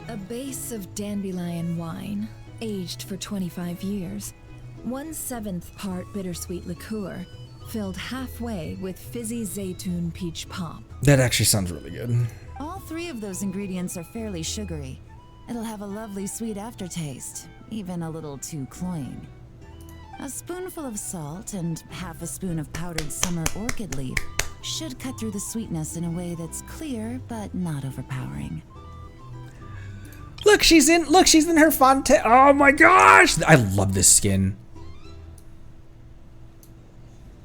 A base of dandelion wine, aged for 25 years. 1/7 part bittersweet liqueur, filled halfway with fizzy zaytun peach pop. That actually sounds really good. All 3 of those ingredients are fairly sugary. It'll have a lovely sweet aftertaste, even a little too cloying. A spoonful of salt and half a spoon of powdered summer orchid leaf should cut through the sweetness in a way that's clear but not overpowering. Look, she's in her Fontaine. Oh my gosh! I love this skin.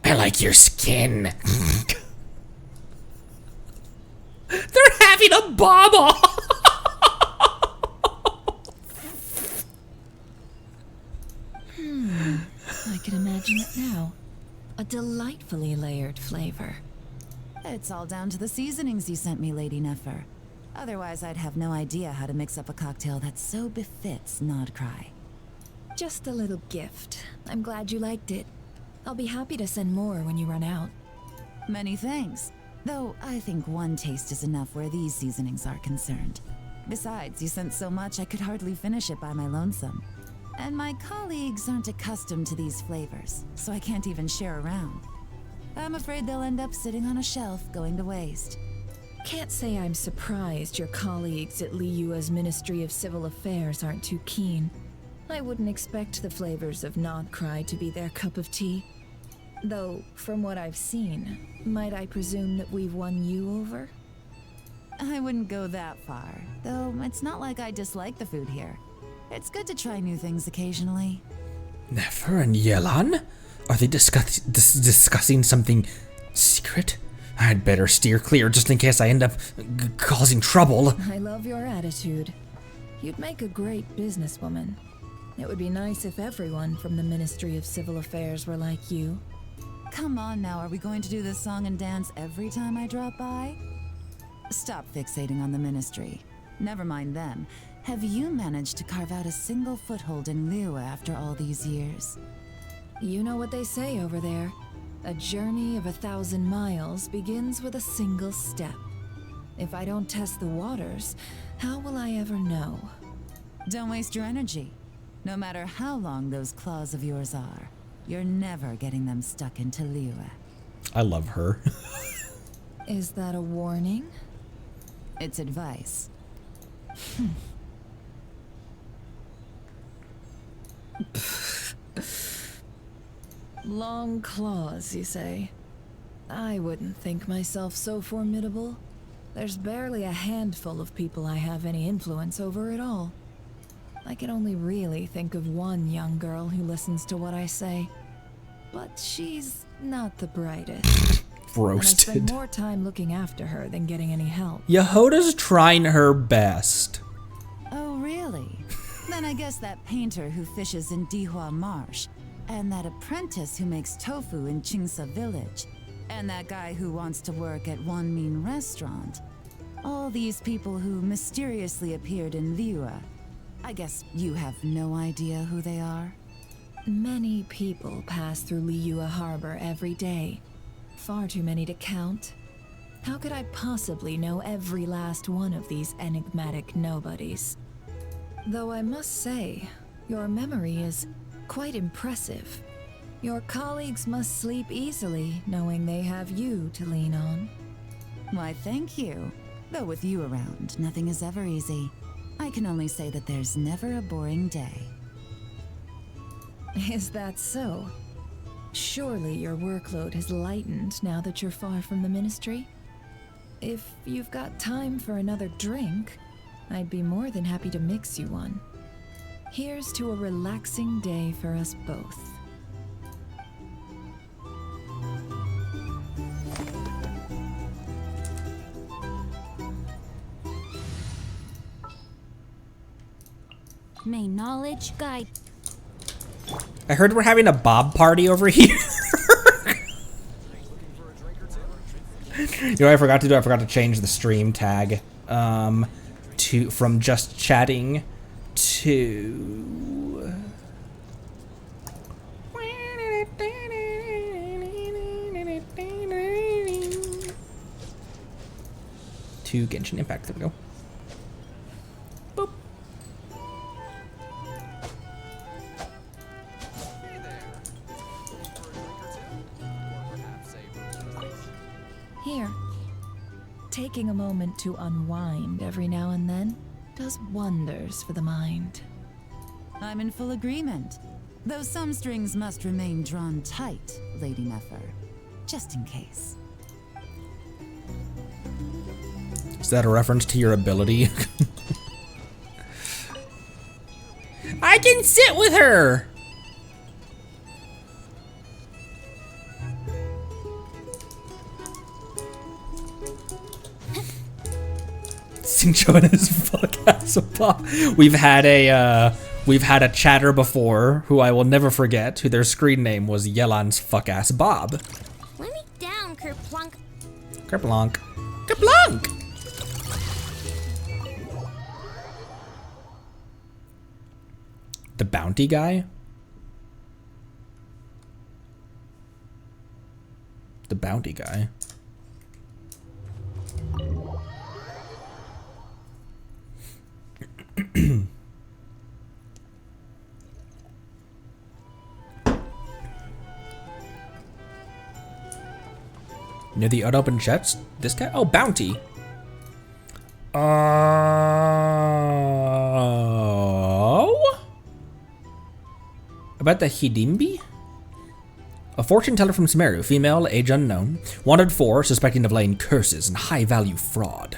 I like your skin. They're having a bomb off. I can imagine it now. A delightfully layered flavor. It's all down to the seasonings you sent me, Lady Nefer. Otherwise, I'd have no idea how to mix up a cocktail that so befits Nodcry. Just a little gift. I'm glad you liked it. I'll be happy to send more when you run out. Many thanks. Though I think 1 taste is enough where these seasonings are concerned. Besides, you sent so much I could hardly finish it by my lonesome. And my colleagues aren't accustomed to these flavors, so I can't even share around. I'm afraid they'll end up sitting on a shelf, going to waste. Can't say I'm surprised your colleagues at Liyue's Ministry of Civil Affairs aren't too keen. I wouldn't expect the flavors of Nodcry to be their cup of tea. Though, from what I've seen, might I presume that we've won you over? I wouldn't go that far, though it's not like I dislike the food here. It's good to try new things occasionally. Nefer and Yelan? Are they discussing something secret? I'd better steer clear just in case I end up causing trouble. I love your attitude. You'd make a great businesswoman. It would be nice if everyone from the Ministry of Civil Affairs were like you. Come on now, are we going to do this song and dance every time I drop by? Stop fixating on the Ministry. Never mind them. Have you managed to carve out a single foothold in Liyue after all these years? You know what they say over there. A journey of 1,000 miles begins with a single step. If I don't test the waters, how will I ever know? Don't waste your energy. No matter how long those claws of yours are, you're never getting them stuck into Liyue. I love her. Is that a warning? It's advice. Long claws, you say? I wouldn't think myself so formidable. There's barely a handful of people I have any influence over at all. I can only really think of one young girl who listens to what I say. But she's not the brightest. Roasted. And I spend more time looking after her than getting any help. Yehoda's trying her best. Oh, really? Then I guess that painter who fishes in Dihua Marsh, and that apprentice who makes tofu in Qingsa Village, and that guy who wants to work at Wanmin Restaurant. All these people who mysteriously appeared in Liyue. I guess you have no idea who they are? Many people pass through Liyue Harbor every day. Far too many to count. How could I possibly know every last one of these enigmatic nobodies? Though I must say, your memory is quite impressive. Your colleagues must sleep easily, knowing they have you to lean on. Why, thank you. Though with you around, nothing is ever easy. I can only say that there's never a boring day. Is that so? Surely your workload has lightened now that you're far from the Ministry? If you've got time for another drink, I'd be more than happy to mix you one. Here's to a relaxing day for us both. May knowledge guide. I heard we're having a Bob party over here. You know what I forgot to do? I forgot to change the stream tag from just chatting to Genshin Impact. There we go. Boop. Here. Taking a moment to unwind every now and then does wonders for the mind. I'm in full agreement. Though some strings must remain drawn tight, Lady Nefer. Just in case. Is that a reference to your ability? I can sit with her! Sincho and his fuck ass Bob. We've had a chatter before who I will never forget, who their screen name was Yelan's fuck ass Bob. Let me down, Kerplunk. Kerplunk. Kerplunk! The bounty guy? The bounty guy. Near the unopened chest? This guy? Oh, bounty. Oh? About the Hidimbi? A fortune teller from Sumeru, female, age unknown, wanted for suspecting of laying curses and high-value fraud.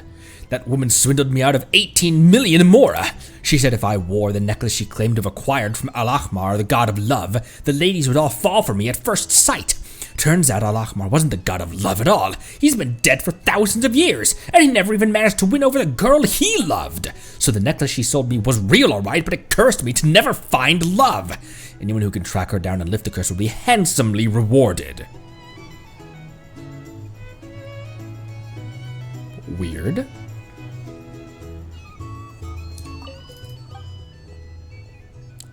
That woman swindled me out of 18 million mora. She said if I wore the necklace she claimed to have acquired from Al-Ahmar, the god of love, the ladies would all fall for me at first sight. Turns out Al-Ahmar wasn't the god of love at all. He's been dead for thousands of years, and he never even managed to win over the girl he loved. So the necklace she sold me was real alright, but it cursed me to never find love. Anyone who can track her down and lift the curse will be handsomely rewarded. Weird.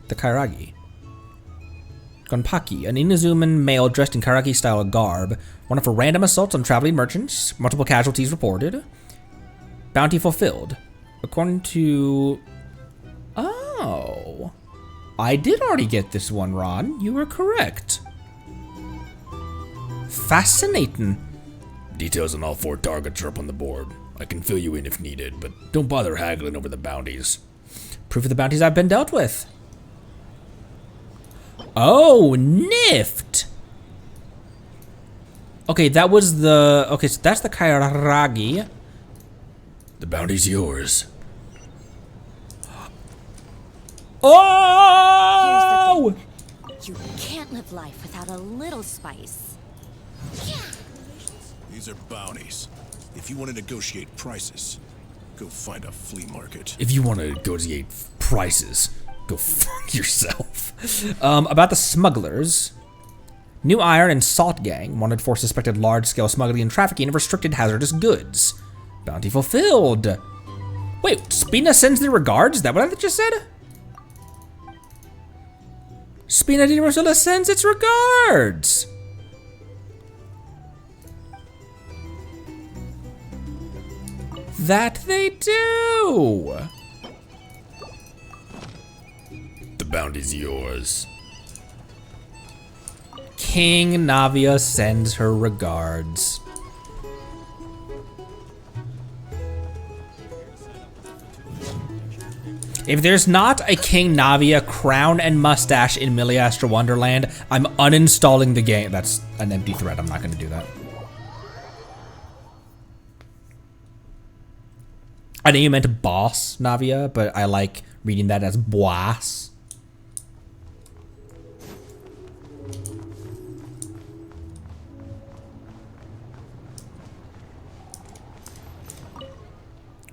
The Kairagi. Gonpaki, an Inazuman male dressed in Kairagi-style garb, wanted for random assaults on traveling merchants, multiple casualties reported. Bounty fulfilled. According to... Oh. I did already get this one, Ron. You were correct. Fascinating. Details on all 4 targets are up on the board. I can fill you in if needed, but don't bother haggling over the bounties. Proof of the bounties I've been dealt with. Oh, Nift! Okay, that was the... Okay, so that's the Kairagi. The bounty's yours. Oh! You can't live life without a little spice. These are bounties. If you want to negotiate prices, go find a flea market. If you want to negotiate prices, go fuck yourself. About the smugglers. New Iron and Salt Gang wanted for suspected large-scale smuggling and trafficking of restricted hazardous goods. Bounty fulfilled. Wait, Spina sends their regards? Is that what I just said? Spina di Rosella sends its regards. That they do. The bounty's yours. King Navia sends her regards. If there's not a King Navia crown and mustache in Miliastra Wonderland, I'm uninstalling the game. That's an empty threat. I'm not going to do that. I know you meant boss Navia, but I like reading that as boss.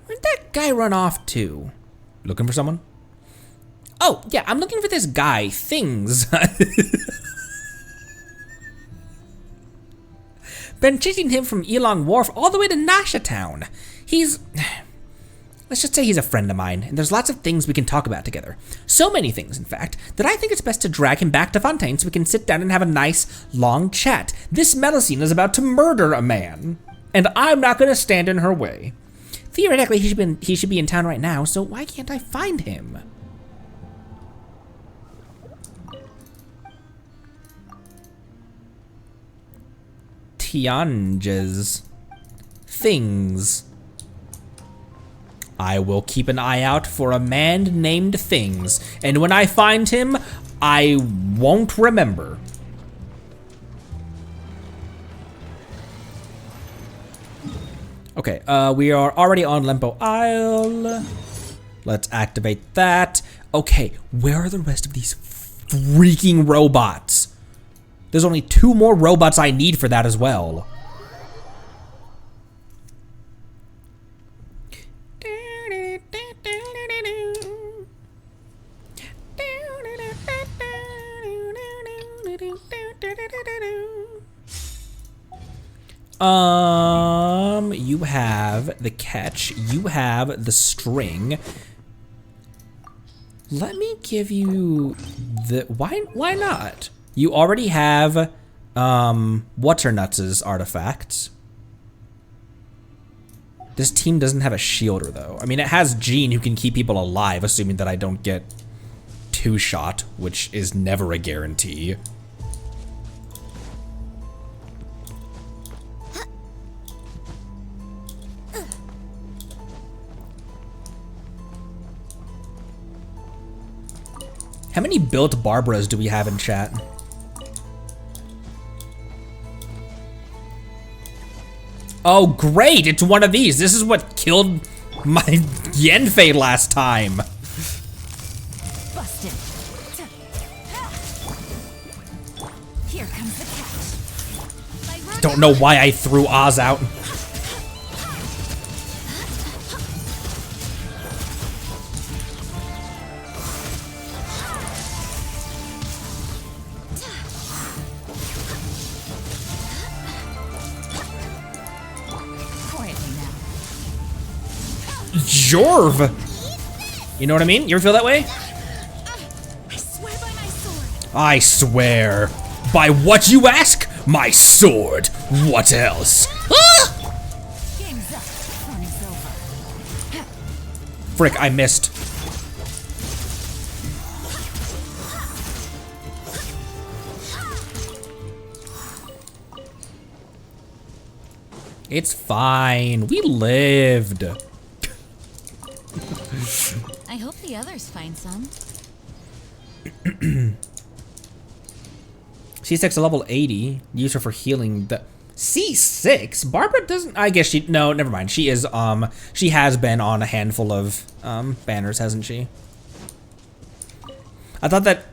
Where'd that guy run off to? Looking for someone? Oh, yeah, I'm looking for this guy, Things. Been chasing him from Elong Wharf all the way to Nasha Town. He's... Let's just say he's a friend of mine, and there's lots of things we can talk about together. So many things, in fact, that I think it's best to drag him back to Fontaine so we can sit down and have a nice, long chat. This Melusine is about to murder a man, and I'm not going to stand in her way. Theoretically, he should be in town right now, so why can't I find him? Tianges. Things. I will keep an eye out for a man named Things, and when I find him, I won't remember. Okay, we are already on Lempo Isle. Let's activate that. Okay, where are the rest of these freaking robots? There's only 2 more robots I need for that as well. You have the catch, you have the string. Let me give you the, why not? You already have, What's-Her-Nuts' artifacts. This team doesn't have a shielder though. I mean, it has Jean who can keep people alive, assuming that I don't get 2-shot, which is never a guarantee. How many built Barbaras do we have in chat? Oh, great! It's one of these. This is what killed my Yenfei last time. Busted. Here comes the catch. Don't know why I threw Oz out. Jorv! You know what I mean? You ever feel that way? I swear by my sword. I swear. By what you ask? My sword. What else? Ah! Game's up. Fun is over. Frick, I missed. It's fine. We lived. I hope the others find some. C6 level 80. Use her for healing. The C6? Barbara doesn't. I guess she. No, never mind. She is. She has been on a handful of banners, hasn't she? I thought that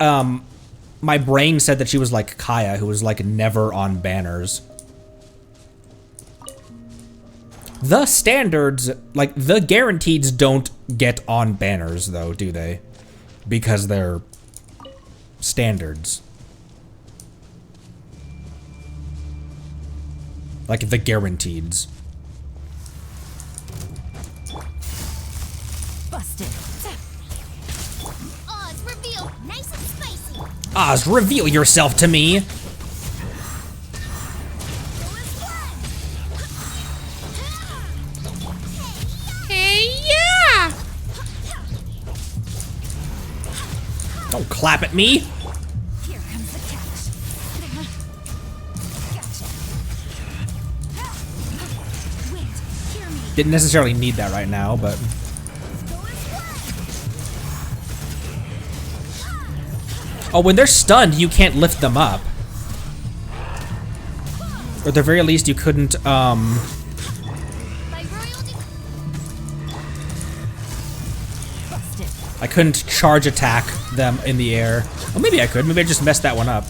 my brain said that she was like Kaya, who was like never on banners. The standards, like the guaranteeds, don't get on banners though, do they? Because they're standards. Like the guaranteeds. Busted. Oz, reveal. Nice and spicy. Oz, reveal yourself to me. Don't clap at me. Here comes the catch. Gotcha. Wait, hear me. Didn't necessarily need that right now, but. Oh, when they're stunned, you can't lift them up. Or at the very least, you couldn't, I couldn't charge attack them in the air. Oh, maybe I could. Maybe I just messed that one up.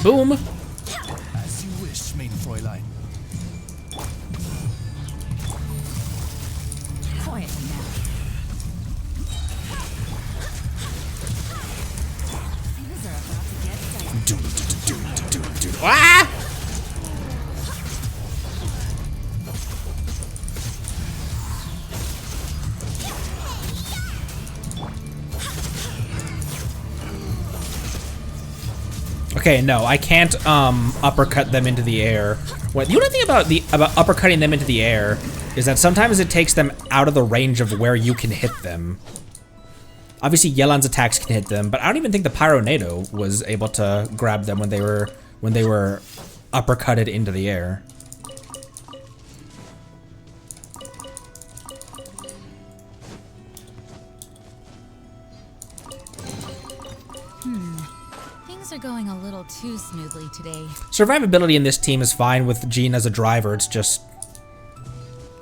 Boom. As you wish, main Fräulein. Quietly now. Things are about to get dicey. Ah! Okay, no, I can't uppercut them into the air. What the only thing about uppercutting them into the air is that sometimes it takes them out of the range of where you can hit them. Obviously, Yelan's attacks can hit them, but I don't even think the Pyronado was able to grab them when they were uppercutted into the air. Things are going a little too smoothly today. Survivability in this team is fine with Jean as a driver. It's just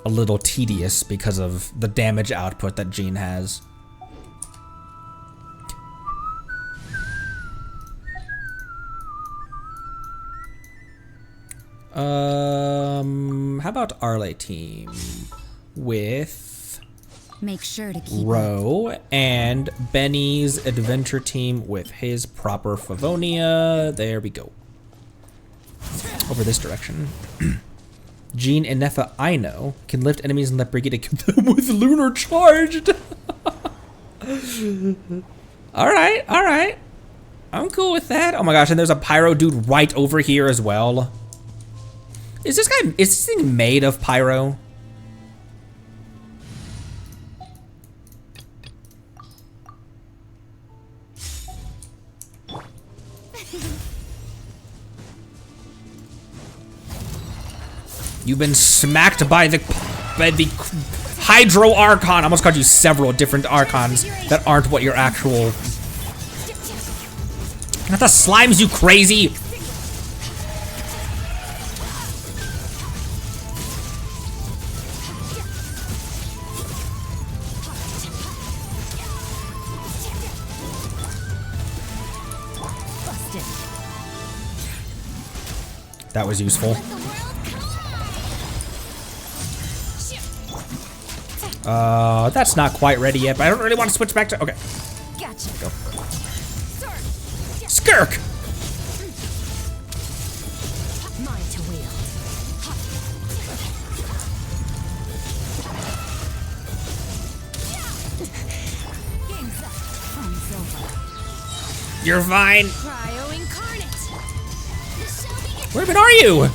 a little tedious because of the damage output that Jean has. How about Arle team with Make sure to keep Ro and Benny's adventure team with his proper Favonia. There we go. Over this direction. Jean and Nefa, I know, can lift enemies and let Brigitte kill them with lunar charged. Alright. I'm cool with that. Oh my gosh, and there's a pyro dude right over here as well. Is this thing made of pyro? You've been smacked by the Hydro Archon. I almost called you several different Archons that aren't what your actual... Not the slimes, you crazy! That was useful. That's not quite ready yet, but I don't really want to switch back to... Okay. Gotcha. Go. Skirk! Mine to wield. Game's up. Fun's over. You're fine. Cryo incarnate. Where even are you?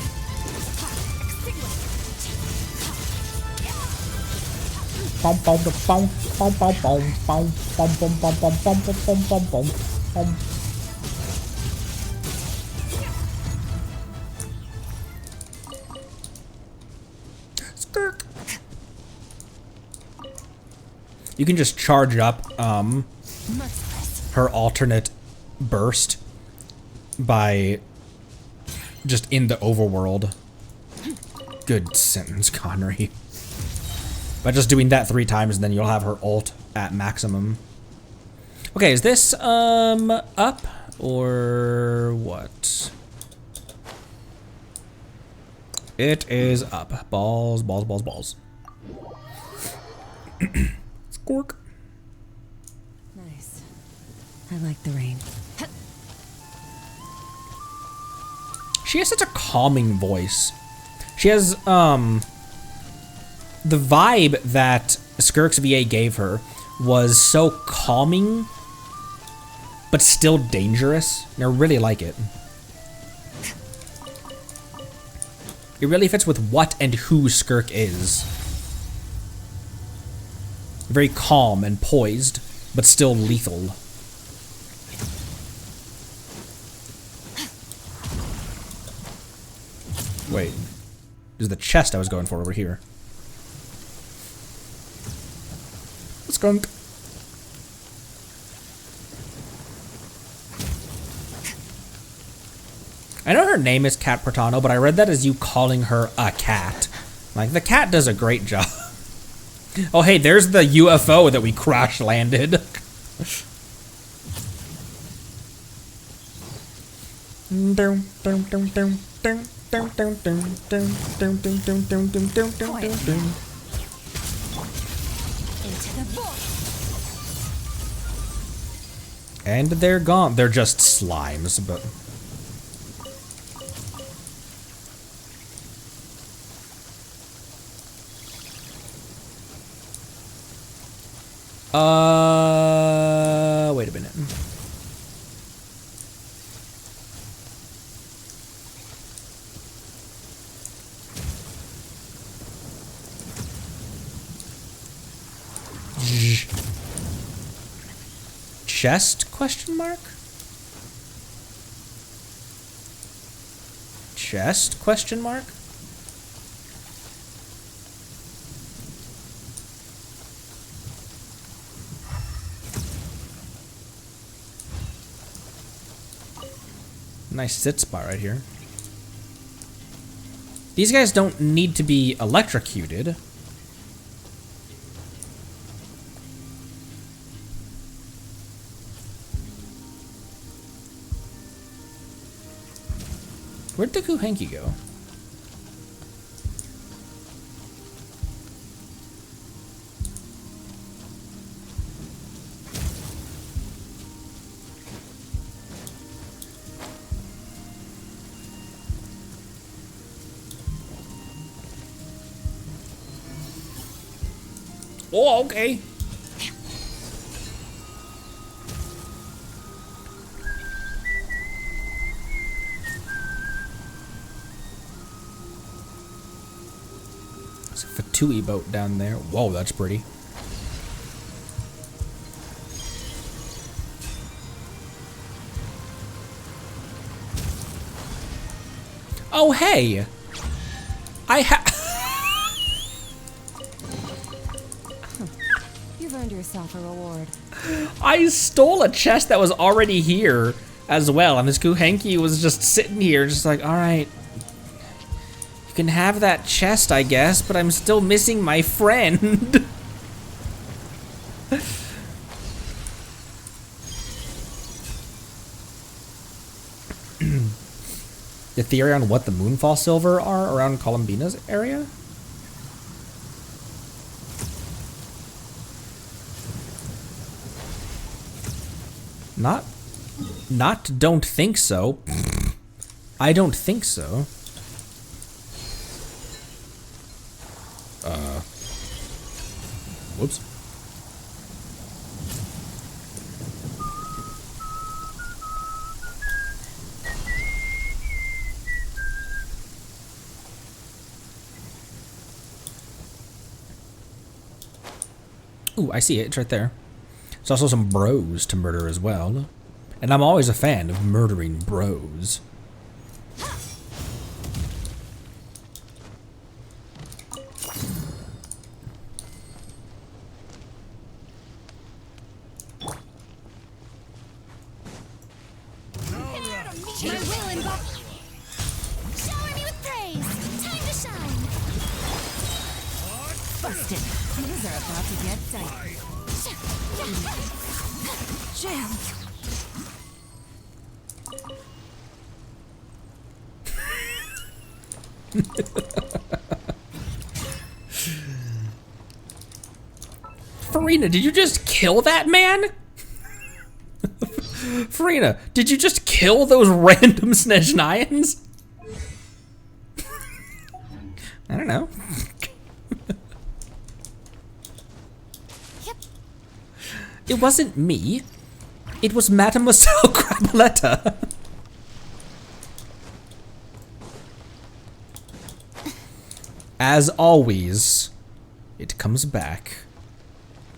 Skirk. You can just charge up her alternate burst by just in the overworld. Good sentence, Connery. By just doing that 3 times, and then you'll have her ult at maximum. Okay, is this up or what? It is up. Balls, balls, balls, balls. Squirk. Nice. I like the rain. She has such a calming voice. She has the vibe that Skirk's VA gave her was so calming, but still dangerous. And I really like it. It really fits with what and who Skirk is. Very calm and poised, but still lethal. Wait, there's the chest I was going for over here. Skunk. I know her name is Cat Portano, but I read that as you calling her a cat. Like, the cat does a great job. Oh, hey, there's the UFO that we crash landed. And they're gone. They're just slimes, but... wait a minute. Chest, question mark? Chest, question mark? Nice sit spot right here. These guys don't need to be electrocuted. Where'd the Kuhenki go? Oh, okay. There's a Fatui boat down there. Whoa, that's pretty. Oh, hey! You've earned yourself a reward. I stole a chest that was already here as well, and this Kuhenki was just sitting here, just like, alright. You can have that chest, I guess, but I'm still missing my friend. The theory on what the Moonfall Silver are around Columbina's area? Not don't think so. I don't think so. Whoops. Ooh, I see it. It's right there. There's also some bros to murder as well. And I'm always a fan of murdering bros. Shower me with praise. Time to shine. Busted. Things are about to get dicey. Jam. Farina, did you just kill that man? Farina, did you just kill those random Snezhnayans? I don't know. It wasn't me. It was Mademoiselle Craboletta. As always, it comes back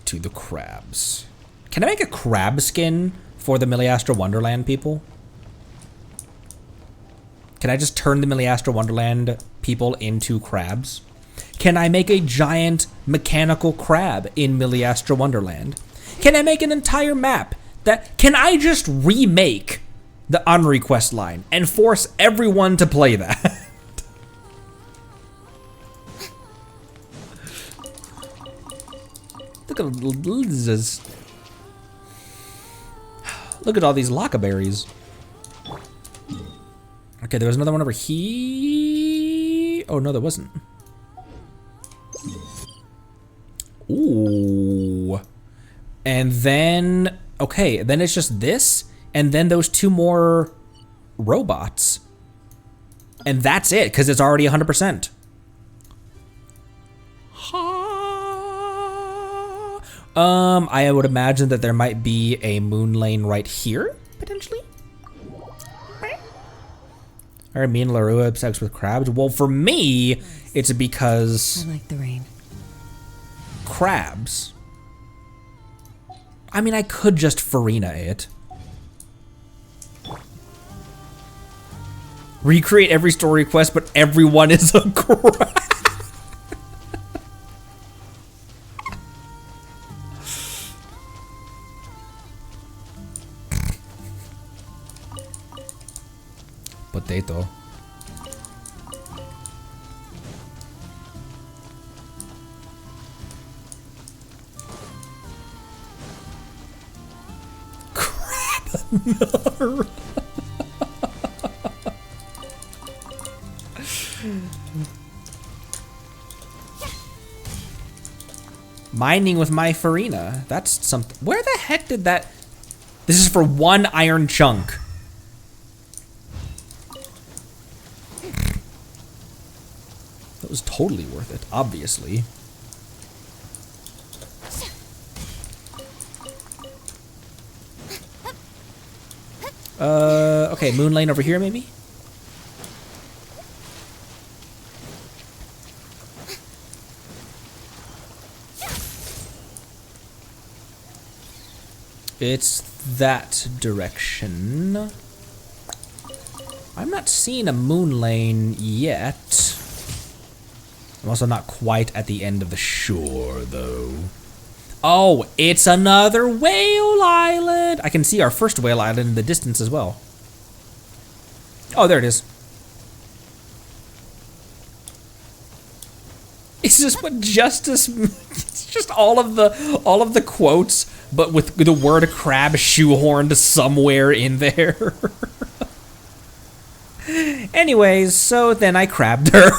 to the crabs. Can I make a crab skin for the Miliastra Wonderland people? Can I just turn the Miliastra Wonderland people into crabs? Can I make a giant mechanical crab in Miliastra Wonderland? Can I make an entire map that... Can I just remake the unrequest line and force everyone to play that? Look at this. Look at all these lockaberries. Okay, there was another one over here. Oh, no, there wasn't. Ooh. And then, okay, then it's just this, and then those 2 more robots. And that's it, because it's already 100%. I would imagine that there might be a moon lane right here, potentially. Are me and LaRue obsessed with crabs? Well, for me, it's because I like the rain. Crabs. I mean, I could just Farina it. Recreate every story quest, but everyone is a crab. Potato. Crab. Mining with my Farina. That's something. Where the heck did that? This is for 1 iron chunk. That was totally worth it, obviously. Okay, moon lane over here, maybe? It's that direction. I'm not seeing a moon lane yet. I'm also not quite at the end of the shore, though. Oh, it's another whale island! I can see our first whale island in the distance as well. Oh, there it is. It's just what justice. It's just all of the quotes, but with the word crab shoehorned somewhere in there. Anyways, so then I crabbed her.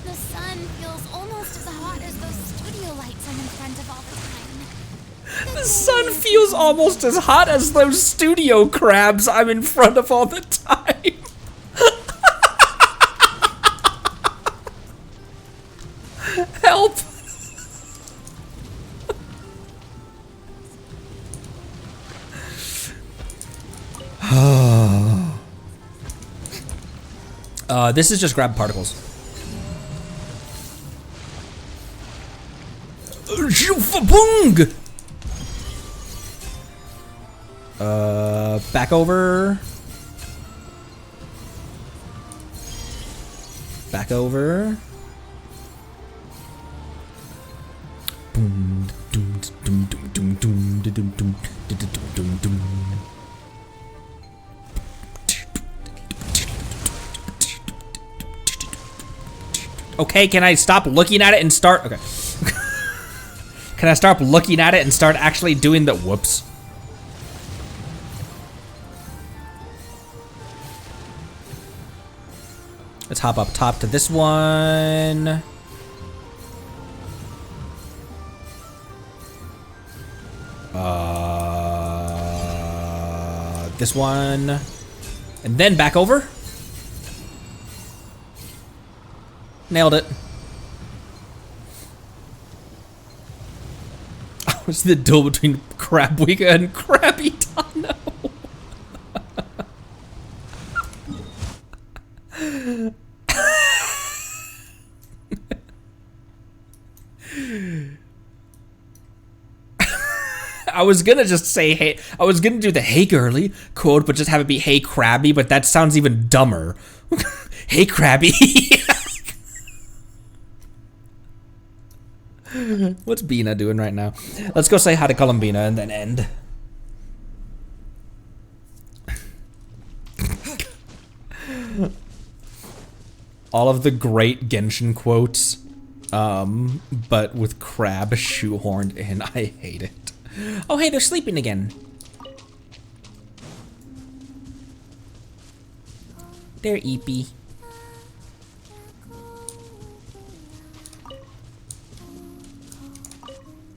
The sun feels almost as hot as those studio lights I'm in front of all the time. The sun feels almost as hot as those studio crabs I'm in front of all the time. Help. This is just grab particles. Boong! Back over. Back over. Boom, doom, doom, doom, doom, doom, doom, doom, doom, doom, doom. Okay, can I stop looking at it and start? Okay. Can I stop looking at it and start actually doing the whoops? Let's hop up top to this one. This one. And then back over. Nailed it. Oh, it's the duel between Crabwika and Krabby Tano. I was gonna just say, hey, I was gonna do the hey girly quote, but just have it be hey Krabby, but that sounds even dumber. Hey Krabby. What's Bina doing right now? Let's go say hi to Columbina and then end. All of the great Genshin quotes. but with crab shoehorned in. I hate it. Oh, hey, they're sleeping again. They're eepy.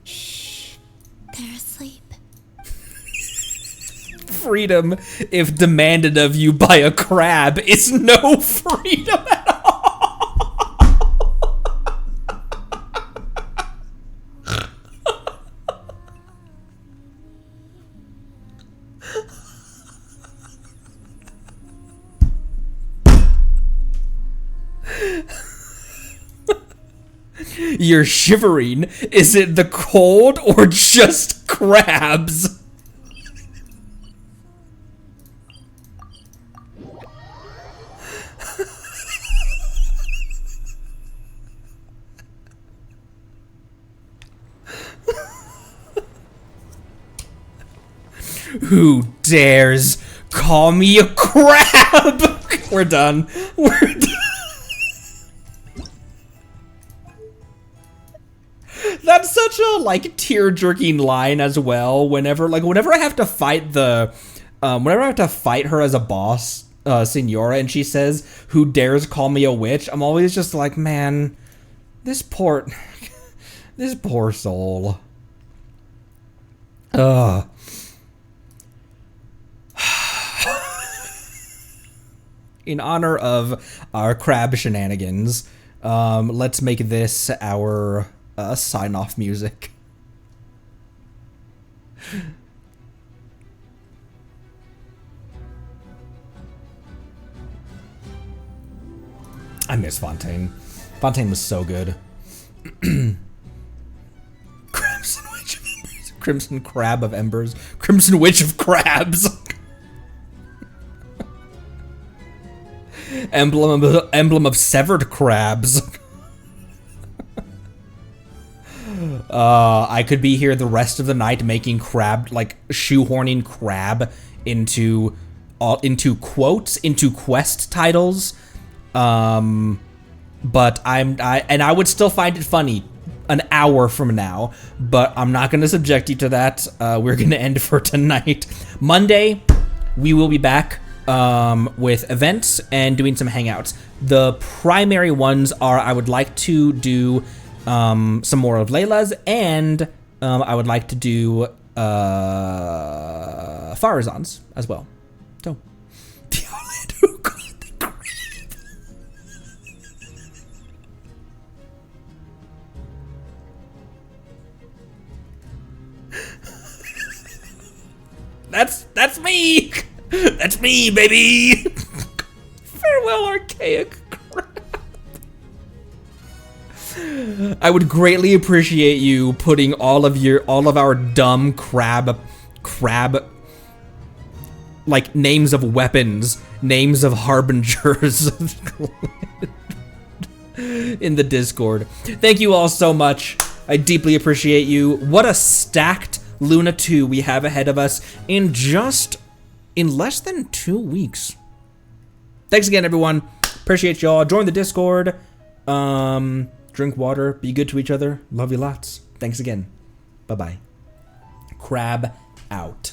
Shh. They're asleep. Freedom, if demanded of you by a crab, is no freedom at all. You're shivering. Is it the cold or just crabs? Who dares call me a crab? We're done. We're done. That's such a like tear-jerking line as well. Whenever I have to fight whenever I have to fight her as a boss, Senora, and she says, "Who dares call me a witch?" I'm always just like, man, this poor soul. Ugh. In honor of our crab shenanigans, let's make this our sign-off music. I miss Fontaine. Fontaine was so good. Crimson Witch of Embers. Crimson Crab of Embers. Crimson Witch of Crabs. Emblem of severed crabs. I could be here the rest of the night making crab, like shoehorning crab into quotes, into quest titles. But I would still find it funny an hour from now, but I'm not going to subject you to that. We're going to end for tonight. Monday, we will be back with events and doing some hangouts. The primary ones are I would like to do some more of Layla's, and I would like to do Farazan's as well. So, the Outlander who caught the crab. That's me. That's me, baby. Farewell, archaic crab. I would greatly appreciate you putting all of our dumb crab like names of weapons, names of harbingers in the Discord. Thank you all so much. I deeply appreciate you. What a stacked Luna 2 we have ahead of us in less than 2 weeks. Thanks again, everyone. Appreciate y'all. Join the Discord. Drink water. Be good to each other. Love you lots. Thanks again. Bye-bye. Crab out.